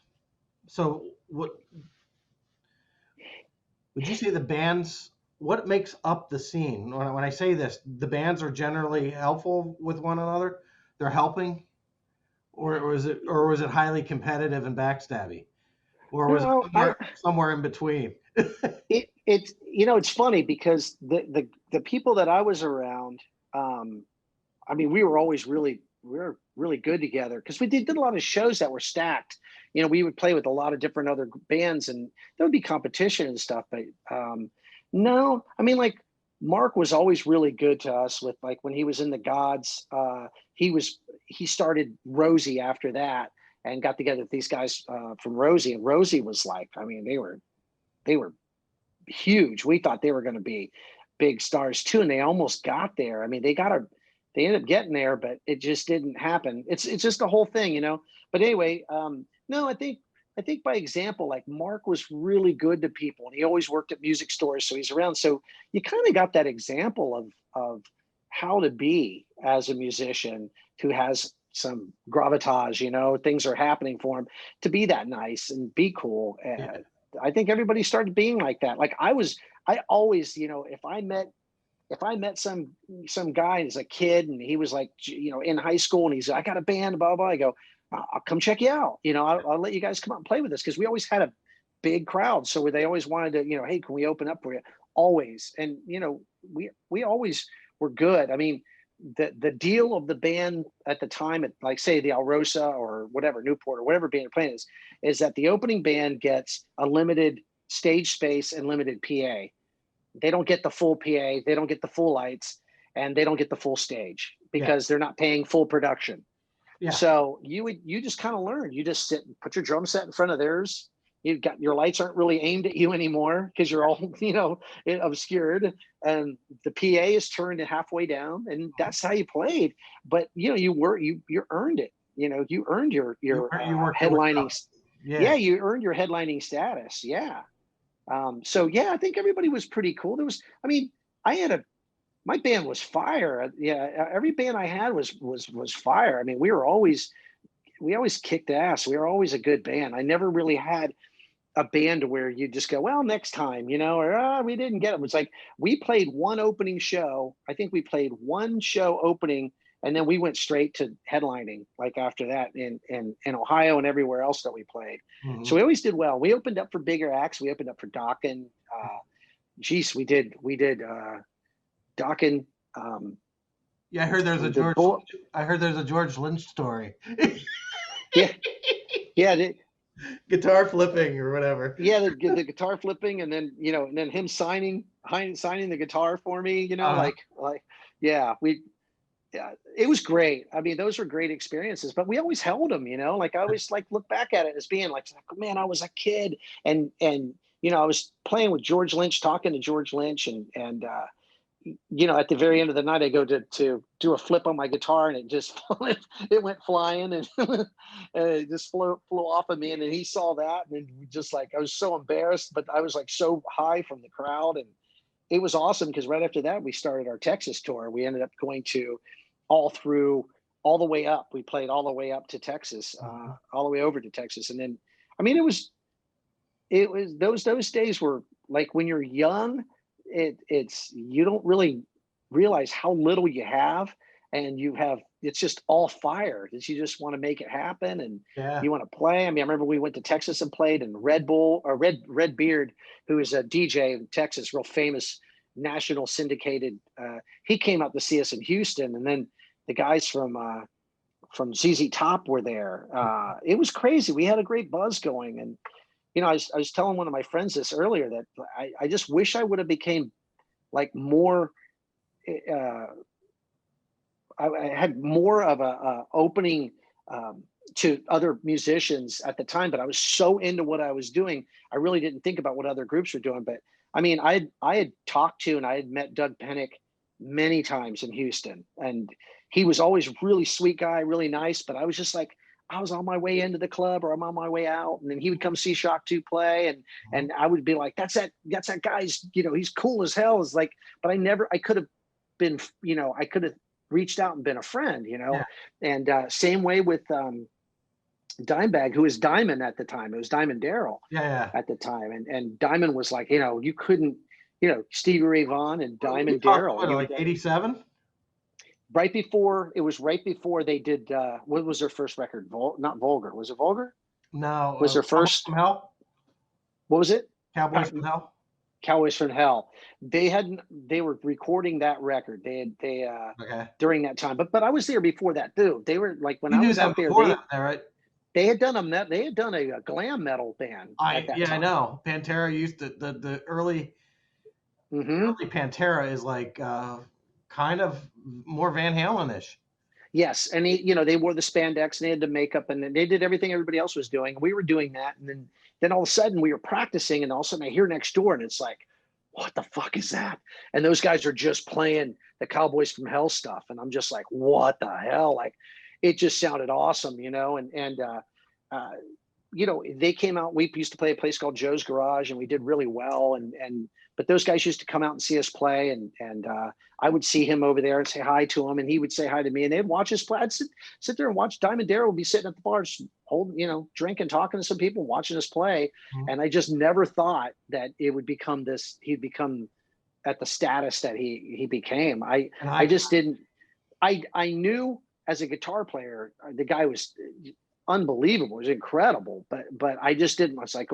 Speaker 1: So what would you say the bands? What makes up the scene? When I say this, the bands are generally helpful with one another. They're helping, or was it highly competitive and backstabby, or was it
Speaker 2: No,
Speaker 1: somewhere in between?
Speaker 2: it's funny because the people that I was around, um, I mean, we were really good together because we did a lot of shows that were stacked. We would play with a lot of different other bands, and there would be competition and stuff. But no, I mean, like Mark was always really good to us. With like when he was in the Godz, he started Rosie after that and got together with these guys from Rosie, and Rosie was like, I mean, they were huge. We thought they were going to be big stars too, and they almost got there. I mean, they ended up getting there, but it just didn't happen. It's just the whole thing. But anyway, no, I think by example, like Mark was really good to people, and he always worked at music stores, so he's around. So you kind of got that example of how to be as a musician who has some gravitas. Things are happening for him to be that nice and be cool.
Speaker 1: Yeah.
Speaker 2: I think everybody started being like that. Like I always, if I met some guy as a kid and he was like, in high school and he's, I got a band, blah, blah, I go, I'll come check you out. I'll let you guys come out and play with us. Cause we always had a big crowd. So they always wanted to, hey, can we open up for you? Always. And, we always were good. I mean, the deal of the band at the time at like say the Alrosa or whatever, Newport or whatever band you're playing is that the opening band gets a limited stage space and limited PA. They don't get the full PA, they don't get the full lights, and they don't get the full stage
Speaker 1: Yeah.
Speaker 2: because they're not paying full production.
Speaker 1: Yeah.
Speaker 2: So you just kind of learn. You just sit and put your drum set in front of theirs. You've got your lights aren't really aimed at you anymore because you're all obscured, and the PA is turned halfway down, and that's how you played. But you earned it. You earned
Speaker 1: You worked your way
Speaker 2: headlining.
Speaker 1: up. Yeah.
Speaker 2: Yeah, you earned your headlining status. Yeah. So yeah, I think everybody was pretty cool. I mean, I had my band was fire. Yeah, every band I had was fire. I mean, we always kicked ass. We were always a good band. I never really had a band where you just go, well, next time, or we didn't get it. It's like we played one opening show. I think we played one show opening And then we went straight to headlining like after that in Ohio and everywhere else that we played. So
Speaker 1: Mhm.
Speaker 2: we always did well. We opened up for bigger acts. We opened up for Dokken. Geez, we did Dokken.
Speaker 1: Yeah, I heard there's a
Speaker 2: We did
Speaker 1: George.
Speaker 2: Bull.
Speaker 1: I heard there's a George Lynch story.
Speaker 2: Yeah, yeah,
Speaker 1: Guitar flipping or whatever.
Speaker 2: yeah. The guitar flipping, and then and then him signing the guitar for me.
Speaker 1: Uh,
Speaker 2: Yeah, yeah, it was great. I mean, those were great experiences, but we always held them, like I always like look back at it as being like, man, I was a kid, and I was playing with George Lynch, talking to George Lynch, and at the very end of the night, I go to do a flip on my guitar, and it just it went flying, and, and it just flew off of me, and then he saw that, and then just like I was so embarrassed, but I was like so high from the crowd, and it was awesome because right after that we started our Texas tour. We ended up going to all the way up. We played all the way up to Texas, all the way over to Texas, and then I mean it was those days were like when you're young, it's you don't really realize how little you have, and it's just all fire that you just want to make it happen, and
Speaker 1: yeah.
Speaker 2: you want to play. I mean, I remember we went to Texas and played, and Red Beard, who is a DJ in Texas, real famous national syndicated. He came out to see us in Houston, and then the guys from ZZ Top were there. It was crazy. We had a great buzz going, and I was telling one of my friends this earlier that I just wish I would have became like more. Uh, I had more of a opening to other musicians at the time, but I was so into what I was doing, I really didn't think about what other groups were doing. But I mean, I had talked to and I had met Doug Pennick many times in Houston, and he was always a really sweet guy, really nice. But I was just like, I was on my way into the club or I'm on my way out, and then he would come see Shock 2 play, and I would be like, that's that guy's, he's cool as hell. It's like, but I could have been, I could have reached out and been a friend,
Speaker 1: Yeah.
Speaker 2: and same way with Dimebag, who was Diamond at the time. It was Diamond Daryl
Speaker 1: Yeah. Yeah.
Speaker 2: at the time, and Diamond was like, you couldn't, Stevie Ray Vaughan and
Speaker 1: We
Speaker 2: Diamond
Speaker 1: talked
Speaker 2: Daryl.
Speaker 1: about like 87.
Speaker 2: Right before they did what was their first record? Not Vulgar. Was it Vulgar?
Speaker 1: No,
Speaker 2: Was their
Speaker 1: Cowboys
Speaker 2: first?
Speaker 1: from Hell.
Speaker 2: What was it?
Speaker 1: Cowboys from Hell.
Speaker 2: Cowboys from Hell. They were recording that record. They
Speaker 1: Okay.
Speaker 2: during that time. But I was there before that too. They were like when
Speaker 1: You
Speaker 2: I
Speaker 1: knew
Speaker 2: was
Speaker 1: them
Speaker 2: out there,
Speaker 1: before that, right?
Speaker 2: they had done a glam metal band at that time.
Speaker 1: I know. Pantera used to the early
Speaker 2: Mm-hmm.
Speaker 1: Pantera is like kind of more Van Halen-ish.
Speaker 2: Yes, and they wore the spandex and they had the makeup and they did everything everybody else was doing. We were doing that, and then all of a sudden we were practicing, and all of a sudden I hear next door, and it's like, what the fuck is that? And those guys are just playing the Cowboys from Hell stuff, and I'm just like, what the hell? Like, it just sounded awesome, and they came out. We used to play a place called Joe's Garage, and we did really well, and but those guys used to come out and see us play, and I would see him over there and say hi to him, and he would say hi to me, and they'd watch us play. I'd sit there and watch. Diamond Daryl would be sitting at the bar, just holding, drinking, talking to some people, watching us play.
Speaker 1: Mhm.
Speaker 2: And I just never thought that it would become this. He'd become at the status that he became. I just didn't. I knew as a guitar player, the guy was unbelievable. It was incredible, but I just didn't. I was like,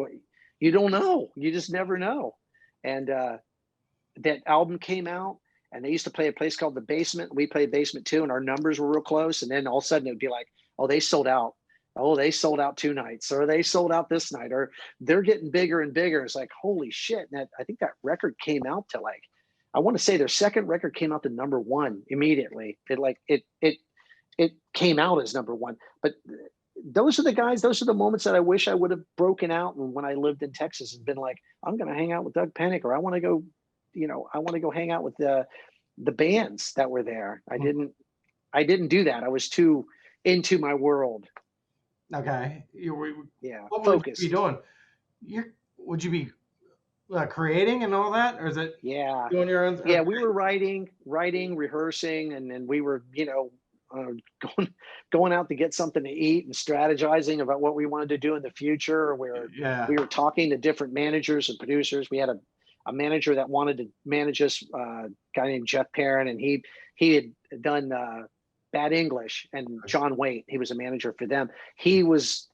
Speaker 2: you don't know. You just never know. And that album came out, and they used to play a place called The Basement. We played Basement too, and our numbers were real close. And then all of a sudden it would be like, oh, they sold out. Oh, they sold out 2 nights, or they sold out this night, or they're getting bigger and bigger. It's like, holy shit. And I think that record came out to like, I want to say their second record came out to #1 immediately. It came out as #1. But those are the guys, those are the moments that I wish I would have broken out. And when I lived in Texas and been like, I'm going to hang out with Doug Pennick, or I want to go, I want to go hang out with the bands that were there. I didn't do that. I was too into my world.
Speaker 1: Okay.
Speaker 2: Yeah.
Speaker 1: What
Speaker 2: Focused.
Speaker 1: would you be doing? Would you be creating and all that, or is it
Speaker 2: Yeah.
Speaker 1: doing your own?
Speaker 2: Yeah. We were writing, rehearsing, and then we were, going out to get something to eat and strategizing about what we wanted to do in the future. We were talking to different managers and producers. We had a manager that wanted to manage us, a guy named Jeff Perrin, and he had done Bad English, and John Waite, he was a manager for them. He was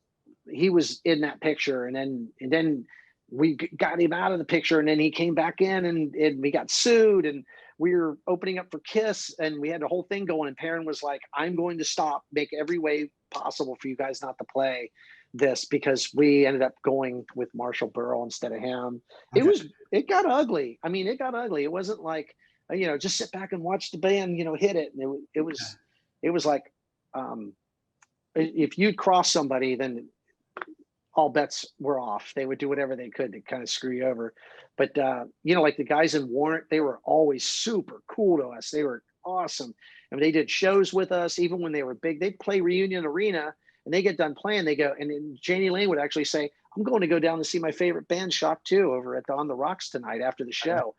Speaker 2: in that picture, and then we got him out of the picture, and then he came back in, and we got sued, and we were opening up for Kiss, and we had the whole thing going, and Perrin was like, I'm going to stop, make every way possible for you guys not to play this, because we ended up going with Marshall Burrell instead of him.
Speaker 1: Okay.
Speaker 2: It got ugly. I mean, it got ugly. It wasn't like, just sit back and watch the band, hit it. And it was like, if you cross somebody, then all bets were off. They would do whatever they could to kind of screw you over. But, like the guys in Warrant, they were always super cool to us. They were awesome. And they did shows with us, even when they were big. They'd play Reunion Arena, and they get done playing. They go, and then Janie Lane would actually say, I'm going to go down to see my favorite band, Shock 2, over at On the Rocks tonight after the show.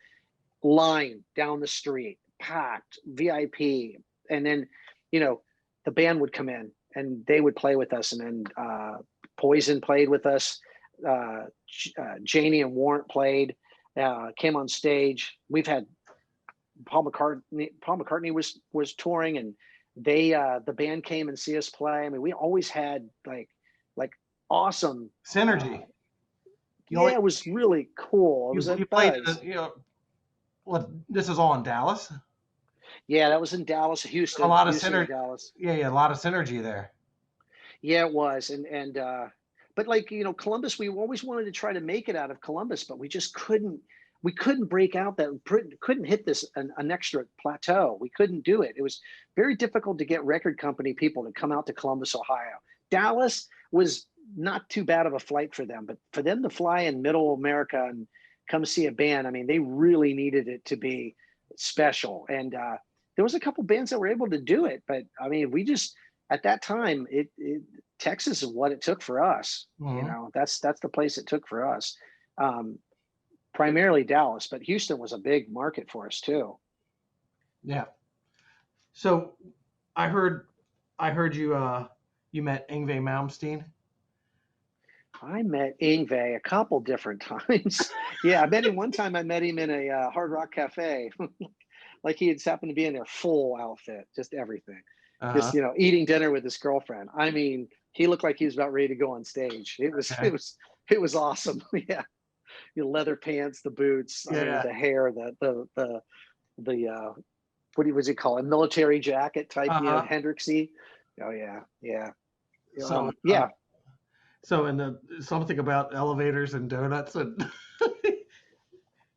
Speaker 2: Line down the street, packed, VIP. And then, the band would come in and they would play with us. And then Poison played with us. Janie and Warrant played, came on stage. We've had Paul McCartney was touring, and the band came and see us play. I mean, we always had like awesome
Speaker 1: synergy.
Speaker 2: It was really cool. It was
Speaker 1: you played, this is all in Dallas.
Speaker 2: Yeah, that was in Dallas, Houston.
Speaker 1: A lot of
Speaker 2: Houston,
Speaker 1: synergy.
Speaker 2: Dallas.
Speaker 1: Yeah, a lot of synergy there.
Speaker 2: Yeah, it was, but Columbus, we always wanted to try to make it out of Columbus, but we just couldn't. We couldn't break out couldn't hit an extra plateau. We couldn't do it. It was very difficult to get record company people to come out to Columbus, Ohio. Dallas was not too bad of a flight for them, but for them to fly in middle America and come see a band, I mean, they really needed it to be special. And there was a couple bands that were able to do it, but I mean, we just, at that time, Texas is what it took for us.
Speaker 1: Mm-hmm.
Speaker 2: That's the place it took for us. Primarily Dallas, but Houston was a big market for us too.
Speaker 1: Yeah. So I heard you met Yngwie Malmsteen. I
Speaker 2: met Yngwie a couple different times. Yeah, I met him one time. I met him in a Hard Rock Cafe. Like he had happened to be in their full outfit, just everything.
Speaker 1: Uh-huh.
Speaker 2: Just, eating dinner with his girlfriend. I mean, he looked like he was about ready to go on stage. It was awesome. Yeah. Leather pants, the boots, the hair, the what was he call it? Military jacket type, Hendrixy. Oh yeah.
Speaker 1: So so something about elevators and donuts and.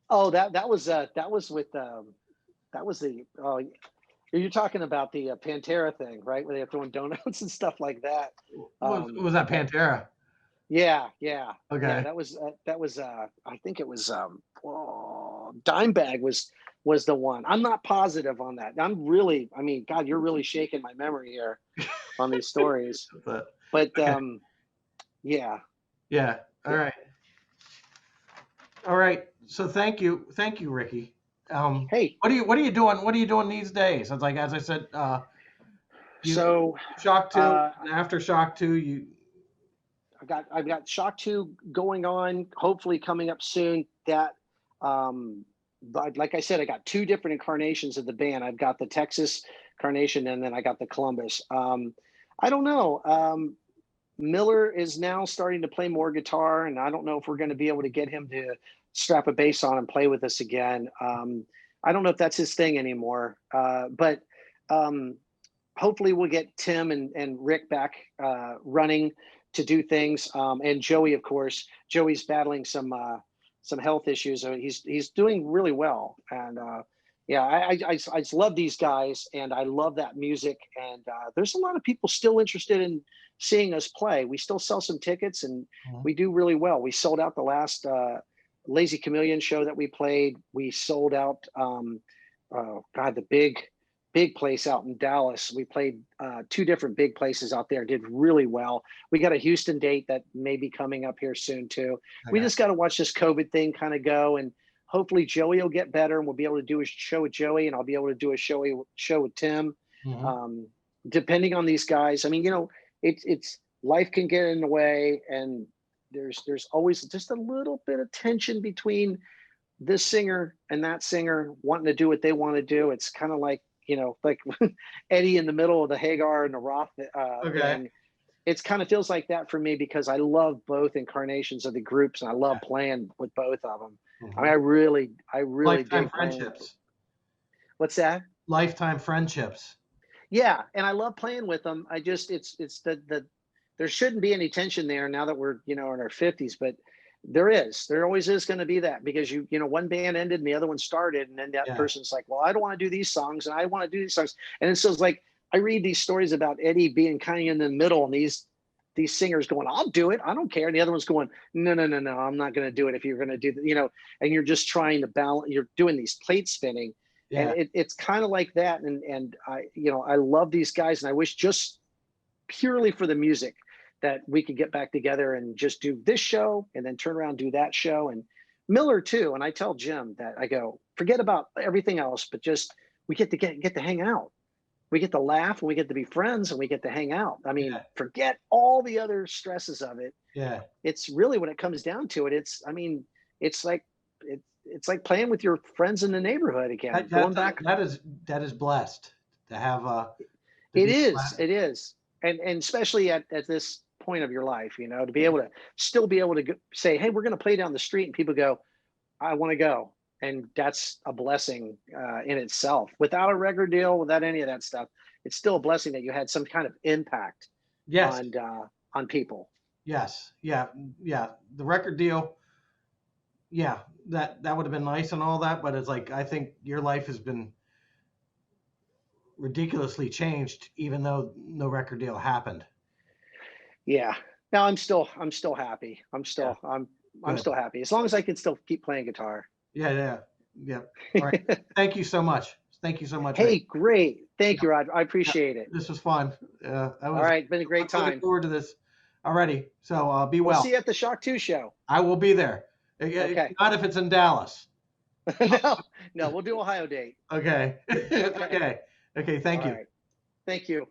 Speaker 2: Oh, that was you're talking about the Pantera thing, right? Where they're throwing donuts and stuff like that.
Speaker 1: Was that Pantera?
Speaker 2: Yeah.
Speaker 1: Okay.
Speaker 2: Yeah, that was I think it was Dimebag was the one. I'm not positive on that. God, you're really shaking my memory here on these stories. But
Speaker 1: okay. Yeah. All right. So thank you, Rikki.
Speaker 2: Hey,
Speaker 1: what are you doing? What are you doing these days? It's like, as I said, Shock 2, after Shock 2,
Speaker 2: I've got Shock 2 going on, hopefully coming up soon. That but like I said, I got two different incarnations of the band. I've got the Texas incarnation, and then I got the Columbus. I don't know. Miller is now starting to play more guitar, and I don't know if we're going to be able to get him to strap a bass on and play with us again. I don't know if that's his thing anymore, but hopefully we'll get Tim and Rick back running to do things. And Joey, of course, Joey's battling some health issues. He's doing really well. And I just love these guys, and I love that music. And there's a lot of people still interested in seeing us play. We still sell some tickets, and we do really well. We sold out the last Lazy Chameleon show that we played. We sold out the big place out in Dallas. We played two different big places out there, did really well. We got a Houston date that may be coming up here soon too. Okay. We just got to watch this COVID thing kind of go, and hopefully Joey will get better, and we'll be able to do a show with Joey, and I'll be able to do a show with Tim. Depending on these guys. I mean, it's life can get in the way, and there's always just a little bit of tension between this singer and that singer wanting to do what they want to do. It's kind of like like Eddie in the middle of the Hagar and the Roth
Speaker 1: Okay.
Speaker 2: thing. It's kind of feels like that for me because I love both incarnations of the groups and I love playing with both of them. I mean,
Speaker 1: Mhm.
Speaker 2: I really
Speaker 1: Lifetime
Speaker 2: dig playing with.
Speaker 1: friendships.
Speaker 2: What's that?
Speaker 1: Lifetime friendships.
Speaker 2: Yeah, and I love playing with them. I just it's the there shouldn't be any tension there now that we're in our 50s, but there always is going to be that because one band ended and the other one started, and then that
Speaker 1: Yeah.
Speaker 2: person's like, well, I don't want to do these songs and I want to do these songs, and it feels like I read these stories about Eddie being kind of in the middle and these singers going, I'll do it, I don't care, and the other one's going, no, no, no, no, I'm not going to do it if you're going to do and you're just trying to balance, you're doing these plate spinning. And
Speaker 1: Yeah.
Speaker 2: it's kind of like that. And I love these guys and I wish just purely for the music that we could get back together and just do this show and then turn around and do that show. And Miller too. And I tell Jim that I go, forget about everything else, but just we get to hang out. We get to laugh and we get to be friends and we get to hang out. I mean,
Speaker 1: Yeah.
Speaker 2: forget all the other stresses of it.
Speaker 1: Yeah.
Speaker 2: It's really when it comes down to it, it's like it's like playing with your friends in the neighborhood again,
Speaker 1: That,
Speaker 2: going
Speaker 1: that,
Speaker 2: back.
Speaker 1: that is blessed to have to
Speaker 2: It
Speaker 1: be
Speaker 2: is.
Speaker 1: blessed.
Speaker 2: It is. And especially at this point of your life, to be able to still be able to say, hey, we're going to play down the street, and people go, I want to go, and that's a blessing in itself. Without a record deal, without any of that stuff, it's still a blessing that you had some kind of impact
Speaker 1: Yes.
Speaker 2: on people.
Speaker 1: Yes. Yeah. Yeah. The record deal. Yeah. That would have been nice and all that, but it's like I think your life has been ridiculously changed, even though no record deal happened.
Speaker 2: Yeah. Now I'm still happy.
Speaker 1: Yeah.
Speaker 2: I'm
Speaker 1: Good.
Speaker 2: still happy as long as I can still keep playing guitar.
Speaker 1: Yeah. Yeah. Yeah. All right. Thank you so much. Thank you so much, Rick.
Speaker 2: Hey, great. Thank
Speaker 1: Yeah.
Speaker 2: you, Rod. I
Speaker 1: Yeah.
Speaker 2: appreciate it.
Speaker 1: This was fun. That
Speaker 2: All
Speaker 1: was.
Speaker 2: right. Been a great
Speaker 1: Looking
Speaker 2: time.
Speaker 1: forward to this. Alrighty. So be
Speaker 2: We'll
Speaker 1: well.
Speaker 2: see you at the Shock 2 show.
Speaker 1: I will be there.
Speaker 2: Okay.
Speaker 1: Not if it's in Dallas.
Speaker 2: No, we'll do Ohio date.
Speaker 1: Okay.
Speaker 2: Okay.
Speaker 1: Okay. Okay. Thank
Speaker 2: All
Speaker 1: you.
Speaker 2: right. Thank you.